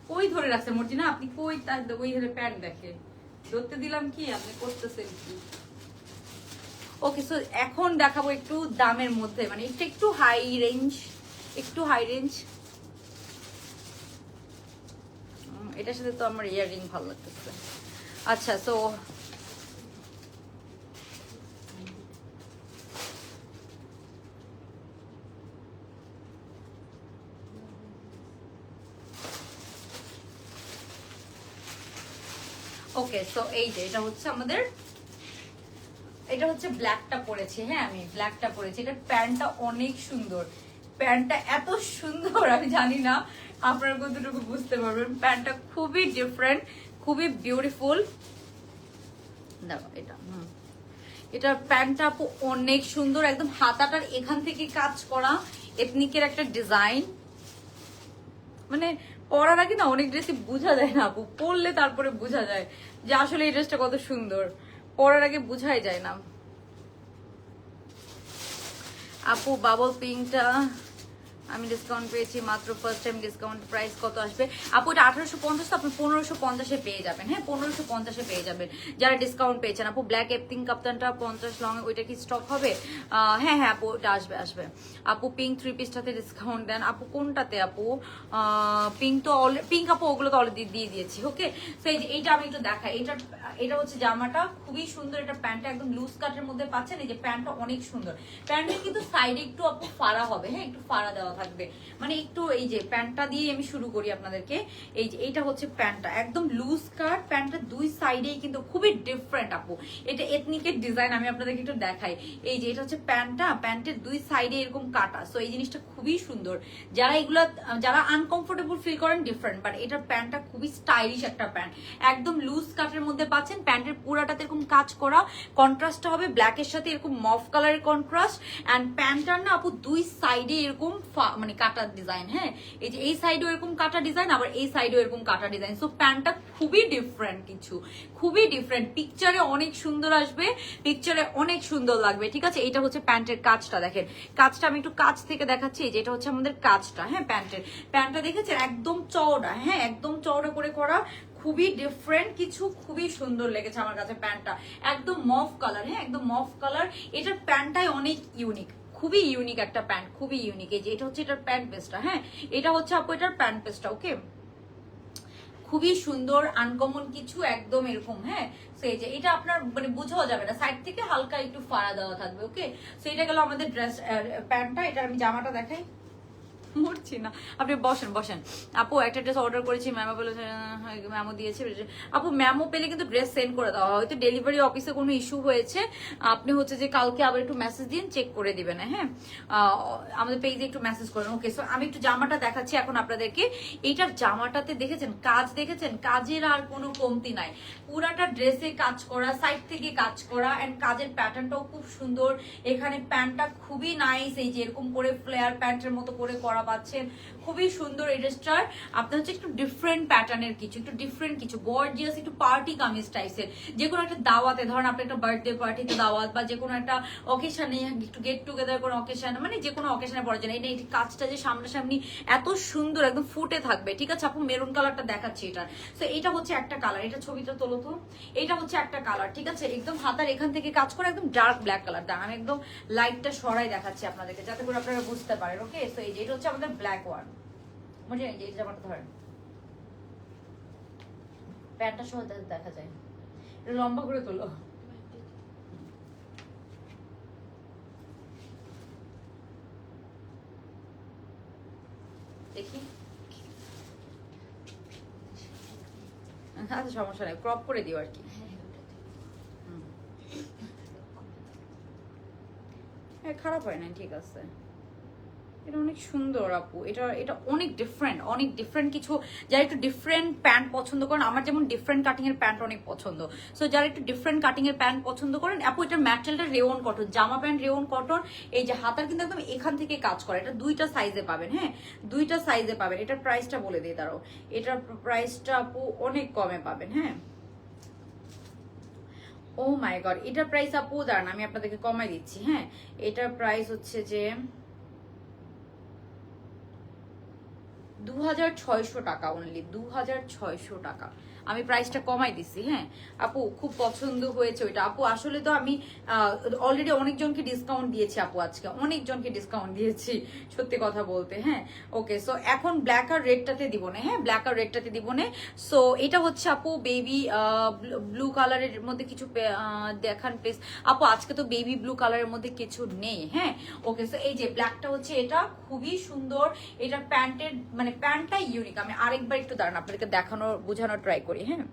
কই ধরে রাখছে মর্জিনা, আপনি কই তার ওই প্যান্ট দেখে ধরতে দিলাম কি, আপনি করতেছেন কি? ওকে, সো এখন দেখাবো একটু দামের মধ্যে, মানে এটা একটু হাই রেঞ্জ, একটু হাই রেঞ্জ। এটার সাথে তো আমার ইয়াররিং ভালো লাগতেছে। আচ্ছা, সো ওকে, সো এই যে এটা হচ্ছে আমাদের, এটা হচ্ছে ব্ল্যাকটা পরেছি। হ্যাঁ, আমি ব্ল্যাকটা পরেছি, এটার প্যান্টটা অনেক সুন্দর, প্যান্টটা এত সুন্দর, আমি জানি না আপনারা কতটুকু বুঝতে পারবেন। প্যান্টটা খুবই ডিফারেন্ট, খুবই বিউটিফুল। দেখো এটা, এটার প্যান্টটা আপু অনেক সুন্দর, একদম হাতাটার এখান থেকে কাজ করা এথনিকের একটা ডিজাইন। মানে পরার আগে না অনেক ড্রেসই বোঝা যায় না আপু, পরলে তারপরে বোঝা যায় যে আসলে এই ড্রেসটা কত সুন্দর, পরার আগে বোঝাই যায় না। আপু বাবল পিঙ্কটা আমি ডিসকাউন্ট পেয়েছি মাত্র, ফার্স্ট টাইম ডিসকাউন্ট। প্রাইস কত আসবে আপু? এটা 1850, তো আপনি 1550-এ পেয়ে যাবেন। হ্যাঁ 1550-এ পেয়ে যাবেন যারা ডিসকাউন্ট পেয়েছেন। আপু ব্ল্যাক এপথিং কাপ্তানটা 50 লং, ওইটা কি স্টক হবে? হ্যাঁ হ্যাঁ আপু ওটা আসবে আসবে। আপু পিঙ্ক 3 পিসটাতে ডিসকাউন্ট দেন আপু? কোনটাতে আপু? পিঙ্ক তো পিঙ্ক আপু ওগুলো তো অলরেডি দিয়ে দিয়েছি। ওকে, তো এই যে এইটা আমি একটু দেখাই। এটা হচ্ছে জামাটা, খুবই সুন্দর। এটা প্যান্টটা একদম লুজ কাটের মধ্যে পাচ্ছেন। এই যে প্যান্টটা অনেক সুন্দর। প্যান্টের কিন্তু সাইডে একটু আপু ফাড়া হবে, হ্যাঁ একটু ফাড়া দেওয়া থাকবে, মানে একটু। এই যে প্যান্টটা দিয়ে আমি শুরু করি আপনাদেরকে। এই যে এইটা হচ্ছে প্যান্টটা, একদম লুজ কাট। প্যান্টটা দুই সাইডেই কিন্তু খুবই ডিফারেন্ট আপু, এটা এথনিকের ডিজাইন। আমি আপনাদেরকে একটু দেখাই। এই যে এটা হচ্ছে প্যান্টটা, প্যান্টের দুই সাইডে এরকম কাটা। সো এই জিনিসটা খুবই সুন্দর। যারা আনকমফোর্টেবল ফিল করেন ডিফারেন্ট, বাট এটার প্যান্টটা খুবই স্টাইলিশ একটা প্যান্ট, একদম লুজ কাটের মধ্যে পাচ্ছেন। প্যান্টের পুরাটাতে এরকম কাজ করা, কন্ট্রাস্টটা হবে ব্ল্যাকের সাথে এরকম মফ কালারের কন্ট্রাস্ট। অ্যান্ড প্যান্টটার না আপু দুই সাইডে এরকম মানে কাটার ডিজাইন। হ্যাঁ এই যে এই সাইডেও এরকম কাটা ডিজাইন, আবার এই সাইডেও এরকম কাটা ডিজাইন। সো প্যান্টটা খুবই ডিফারেন্ট কিছু, খুবই ডিফারেন্ট। পিকচারে অনেক সুন্দর আসবে, পিকচারে অনেক সুন্দর লাগবে। ঠিক আছে, এটা হচ্ছে প্যান্টের কাজটা দেখেন। কাজটা আমি একটু কাছ থেকে দেখাচ্ছি। এই যে এটা হচ্ছে আমাদের কাজটা। হ্যাঁ প্যান্টটা দেখেছেন একদম চওড়া, হ্যাঁ একদম চওড়া করে করা, খুবই ডিফারেন্ট কিছু, খুবই সুন্দর লেগেছে আমার কাছে প্যান্টটা। একদম মফ কালার, হ্যাঁ একদম মফ কালার। এটার প্যান্টটাই অনেক ইউনিক, খুবই ইউনিক একটা প্যান্ট, খুবই ইউনিক। এই যে এটা হচ্ছে এটার প্যান্ট পেস্টটা। হ্যাঁ এটা হচ্ছে আপু এটার প্যান্ট পেস্টটা। ওকে, খুবই সুন্দর, আনকমন কিছু, একদম এরকম। হ্যাঁ সেই যে এটা আপনার মানে বোঝাও যাবে না, সাইড থেকে হালকা একটু ফাড়া দেওয়া থাকবে। ওকে, সো এটা গেল আমাদের ড্রেস প্যান্টটা। এটা আমি জামাটা দেখাই, মরছি না, আপনি বসেন বসেন। আপু একটা ড্রেস অর্ডার করেছি, ম্যামও বলেছে, ম্যামও দিয়েছে। আপু ম্যামও পেলে কিন্তু ড্রেস সেন্ড করে দেওয়া, হয়তো ডেলিভারি অফিসে কোনো ইস্যু হয়েছে, আপনি হচ্ছে যে কালকে আবার একটু মেসেজ দিন, চেক করে দিবেন। হ্যাঁ আমাদের পেজে একটু মেসেজ করেন। ওকে, সো আমি একটু জামাটা দেখাচ্ছি এখন আপনাদেরকে। এইটার জামাটাতে দেখেছেন কাজ, দেখেছেন কাজের আর কোনো কমতি নাই, পুরাটা ড্রেসে কাজ করা, সাইড থেকে কাজ করা, এন্ড কাজের প্যাটার্নটাও খুব সুন্দর। এখানে প্যান্টটা খুবই নাইস, এই যে এরকম করে ফ্লেয়ার প্যান্টের মতো করে করা পাচ্ছেন, খুবই সুন্দর। এই ড্রেসটার আপনার হচ্ছে একটু ডিফারেন্ট প্যাটার্নের কিছু, একটু ডিফারেন্ট কিছু, গর্জিয়াস একটু পার্টি কামিজ টাইপের। যে কোনো একটা দাওয়াতে, ধরেন আপনি একটা বার্থডে পার্টিতে দাওয়াত, বা যে কোনো একটা অকেশনে একটু গেট টুগেদার কোনো অকেশন, মানে যে কোনো অকেশনে পড়া যায়। এই কাজটা যে সামনাসামনি এত সুন্দর, একদম ফুটে থাকবে। ঠিক আছে আপু, মেরুন কালারটা দেখাচ্ছি এটার। তো এটা হচ্ছে একটা কালার, এটা ছবিটা তোলো তো। এটা হচ্ছে একটা কালার। ঠিক আছে, একদম হাতার এখান থেকে কাজ করে একদম ডার্ক ব্ল্যাক কালার। দাঁড়ান আমি একদম লাইটটা সরাই দেখাচ্ছি আপনাদেরকে, যাতে করে আপনারা বুঝতে পারেন। ওকে, তো এই যে এটা হচ্ছে আমাদের ব্ল্যাক ওয়ান। মনে হয় এই জামাটা ধরেন, প্যান্টটা সহ দেখা যায়, এটা লম্বা করে তোলো। দেখি, আচ্ছা সমস্যা নেই, ক্রপ করে দিও আর কি। হ্যাঁ খারাপ হয় না, ঠিক আছে। এটা অনেক সুন্দর আপু, এটা অনেক ডিফারেন্ট কিছু। যারা একটু ডিফারেন্ট প্যান্ট পছন্দ করেন, আমার যেমন ডিফারেন্ট কাটিং এর প্যান্ট অনেক পছন্দ, সো যারা একটু ডিফারেন্ট কাটিং এর প্যান্ট পছন্দ করেন, আপু এটার ম্যাটেরিয়ালটা রেওন কটন, জামা প্যান্ট রেওন কটন। এই যে হাতার কিন্তু একদম এখান থেকে কাজ করে, এটা দুইটা সাইজে পাবেন। হ্যাঁ দুইটা সাইজে পাবেন। এটার প্রাইসটা বলে দিই দাঁড়াও, এটার প্রাইসটা আপু অনেক কমে পাবেন। হ্যাঁ ও মাই গড, এটার প্রাইস আপু দাঁড়ান আমি আপনাদেরকে কমাই দিচ্ছি। হ্যাঁ এটার প্রাইস হচ্ছে যে 2600 টাকা, অনলি 2600 টাকা। আমি প্রাইসটা কমাই দিছি। হ্যাঁ আপু খুব পছন্দ হয়েছে ওইটা। আপু আসলে তো আমি অলরেডি অনেকজনকে ডিসকাউন্ট দিয়েছি আপু, আজকে অনেকজনকে ডিসকাউন্ট দিয়েছি সত্যি কথা বলতে। হ্যাঁ ওকে, সো এখন ব্ল্যাক আর রেডটাতে দিব না। হ্যাঁ ব্ল্যাক আর রেডটাতে দিব না। সো এটা হচ্ছে আপু বেবি ব্লু কালারের মধ্যে কিছু দেখান প্লিজ আপু। আজকে তো বেবি ব্লু কালারের মধ্যে কিছু নেই। হ্যাঁ ওকে, সো এই যে ব্ল্যাকটা হচ্ছে, এটা খুবই সুন্দর। এটা প্যান্টের মানে প্যান্টটা ইউনিক। আমি আরেকবার একটু দাঁড়ান আপনাদেরকে দেখানোর বোঝানোর ট্রাই করি। হ্যাঁ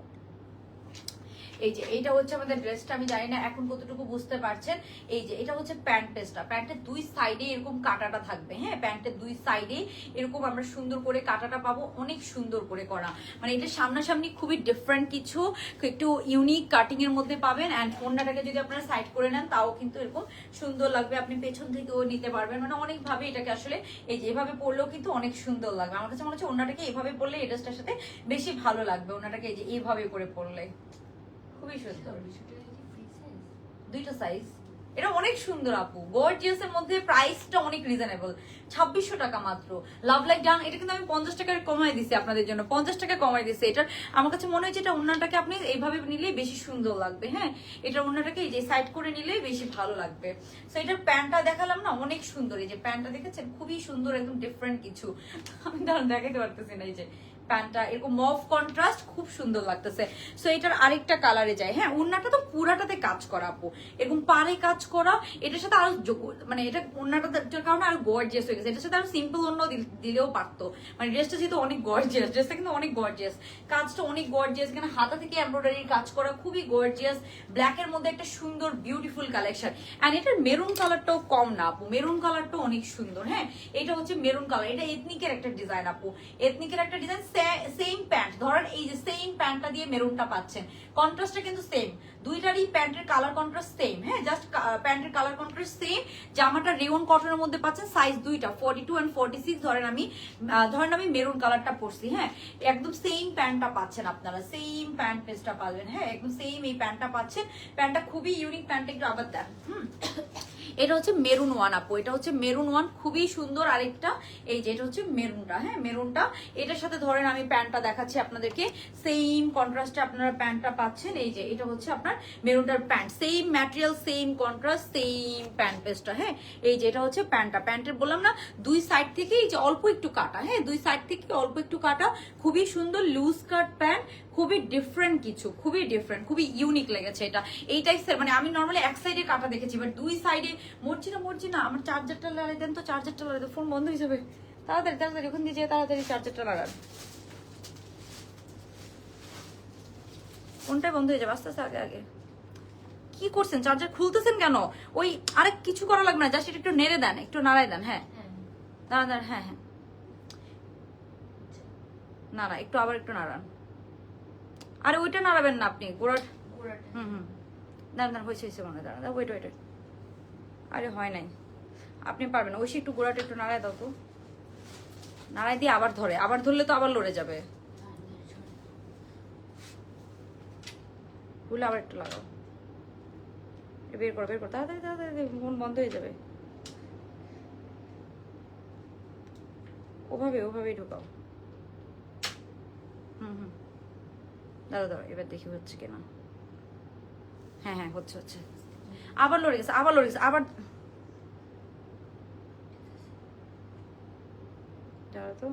এই যে এইটা হচ্ছে আমাদের ড্রেসটা, আমি জানি না এখন কতটুকু বুঝতে পারছেন। এই যে এটা হচ্ছে প্যান্ট পেস্টটা, প্যান্টের দুই সাইডে এরকম কাটাটা থাকবে, হ্যাঁ প্যান্টের দুই সাইডে এরকম আমরা সুন্দর করে কাটাটা পাবো, অনেক সুন্দর করে করা, মানে এটা সামনাসামনি খুবই ডিফারেন্ট কিছু, একটু ইউনিক কাটিং এর মধ্যে পাবেন। অ্যান্ড ওড়নাটাকে যদি আপনারা সাইড করে নেন তাও কিন্তু এরকম সুন্দর লাগবে, আপনি পেছন থেকেও নিতে পারবেন, মানে অনেক ভাবে এটাকে আসলে এই যে এভাবে পরলেও কিন্তু অনেক সুন্দর লাগবে। আমার কাছে মনে হচ্ছে ওড়নাটাকে এভাবে পরলে এই ড্রেসটার সাথে বেশি ভালো লাগবে, ওড়নাটাকে এই যে এইভাবে করে পরলে খুবই সুন্দর। দুইটা সাইজ, এটা অনেক সুন্দর আপু, গর্জিয়াস এর মধ্যে প্রাইসটা অনেক রিজনেবল, 2600 টাকা মাত্র। লাভ লাইক ডান, এটা কিন্তু আমি 50 টাকায় কমাই দিছি আপনাদের জন্য, 50 টাকা কমাই দিছি। এটার আমার কাছে মনে হচ্ছে এটা ওড়নাটাকে আপনি এইভাবে নিলেই বেশি সুন্দর লাগবে, হ্যাঁ এটার ওড়নাটাকে এই যে সাইড করে নিলেই বেশি ভালো লাগবে। সো এটার প্যান্টটা দেখালাম না, অনেক সুন্দর, এই যে প্যান্টটা দেখেছেন খুবই সুন্দর, একদম ডিফারেন্ট কিছু, আমি দাঁড়ান দেখাতে পারতেছি না, এই যে প্যান্টটা এরকম মফ কন্ট্রাস্ট খুব সুন্দর লাগতেছে। সো এটার আরেকটা কালারে যায়, হ্যাঁ ওড়নাটা তো পুরাটাতে কাজ করা আপু, এরকম পারে কাজ করা, এটার সাথে আরো মানে এটা ওড়নাটার কারণে আরো গর্জিয়াস হয়ে গেছে, এটার সাথে আরো সিম্পল অন্য দিলেও পারতো, মানে ড্রেসটা যেহেতু অনেক গর্জিয়াস, ড্রেসটা কিন্তু অনেক গর্জিয়াস, কাজটা অনেক গর্জিয়াস, এখানে হাতা থেকে এমব্রয়ডারির কাজ করা খুবই গর্জিয়াস, ব্ল্যাক এর মধ্যে একটা সুন্দর বিউটিফুল কালেকশন। এন্ড এটার মেরুন কালারটাও কম না আপু, মেরুন কালারটাও অনেক সুন্দর, হ্যাঁ এটা হচ্ছে মেরুন কালার, এটা এথনিকের একটা ডিজাইন আপু, এথনিকের একটা ডিজাইন, সেম প্যান্ট, ধরেন এই যে সেম প্যান্টটা দিয়ে মেরুনটা পাচ্ছেন, কন্ট্রাস্টটা কিন্তু সেম, দুইটারই প্যান্টের কালার কন্ট্রাস্ট সেম, হ্যাঁ জাস্ট প্যান্টের কালার কন্ট্রাস্ট সেম। জামাটা রেওন কটনের মধ্যে পাচ্ছেন, সাইজ দুইটা 42 এন্ড 46, ধরেন আমি মেরুন কালারটা পরছি, হ্যাঁ একদম সেম প্যান্টটা পাচ্ছেন আপনারা, সেম প্যান্ট পেজটা পাবেন, হ্যাঁ একদম সেম এই প্যান্টটা পাচ্ছেন। প্যান্টটা খুবই ইউনিক, প্যান্টটা একটু আবার দেন, এটা হচ্ছে মেরুন ওয়ান আপু, এটা হচ্ছে মেরুন ওয়ান, খুবই সুন্দর। আরেকটা এই যে এটা হচ্ছে মেরুনটা, হ্যাঁ মেরুনটা, এটার সাথে ধরেন আমি প্যান্টটা দেখাচ্ছি আপনাদেরকে, সেম কন্ট্রাস্টে আপনারা প্যান্টটা পাচ্ছেন, এই যে এটা হচ্ছে আপনার মেরুনটার pant, same material same contrast same pant পেজটা, হ্যাঁ এই যে এটা হচ্ছে প্যান্টটা, প্যান্টের বললাম না দুই সাইড থেকে এই যে অল্প একটু কাটা, হ্যাঁ দুই সাইড থেকে অল্প একটু কাটা, খুবই সুন্দর লুজ কাট প্যান্ট, খুবই ডিফারেন্ট কিছু, খুবই ডিফারেন্ট, খুবই ইউনিক লেগেছে এটা। এইটাই মানে আমি নর্মালি এক সাইডে কাটা দেখেছি, বাট দুই সাইডে মরছি না, আমার চার্জারটা লাগাই দেন তো, চার্জারটা লাগাই দেন, ফোন বন্ধ হয়ে যাবে, তাড়াতাড়ি তাড়াতাড়ি ওখান দিয়ে যেয়ে তাড়াতাড়ি চার্জারটা লাগান, ফোনটাই বন্ধ হয়ে যাবে আস্তে আস্তে, আগে আগে কি করছেন, চার্জার খুলতেছেন কেন? ওই আরেক কিছু করা লাগবে না, জাস্ট একটু নেড়ে দেন, একটু নাড়াই দেন, হ্যাঁ দাঁড়ান দাঁড়ান, হ্যাঁ হ্যাঁ নাড়া, একটু আবার একটু নাড়ান, আরে ওইটা নাড়াবেন না আপনি, গোড়াটা, দাঁড়ান দাঁড়ান, হয়েছে হয়েছে মনে হয়, দাঁড়ান ওয়েট ওয়েট, আরে হয় নাই, আপনি পারবেন না, ওই একটু গোড়াটা একটু নাড়াই দাও তো, নাড়াই দিয়ে আবার ধরে, আবার ধরলে তো আবার লড়ে যাবে, ভুলে আবার একটু লাগাও, বের করো বের করো, তাড়াতাড়ি তাড়াতাড়ি, ফোন বন্ধ হয়ে যাবে, ওভাবেই ঢুকাও, দাঁড়া দাঁড়া, এবার দেখি হচ্ছে কিনা, হ্যাঁ হ্যাঁ হচ্ছে, আবার লড়ে গেছে, আবার দাঁড়া তো,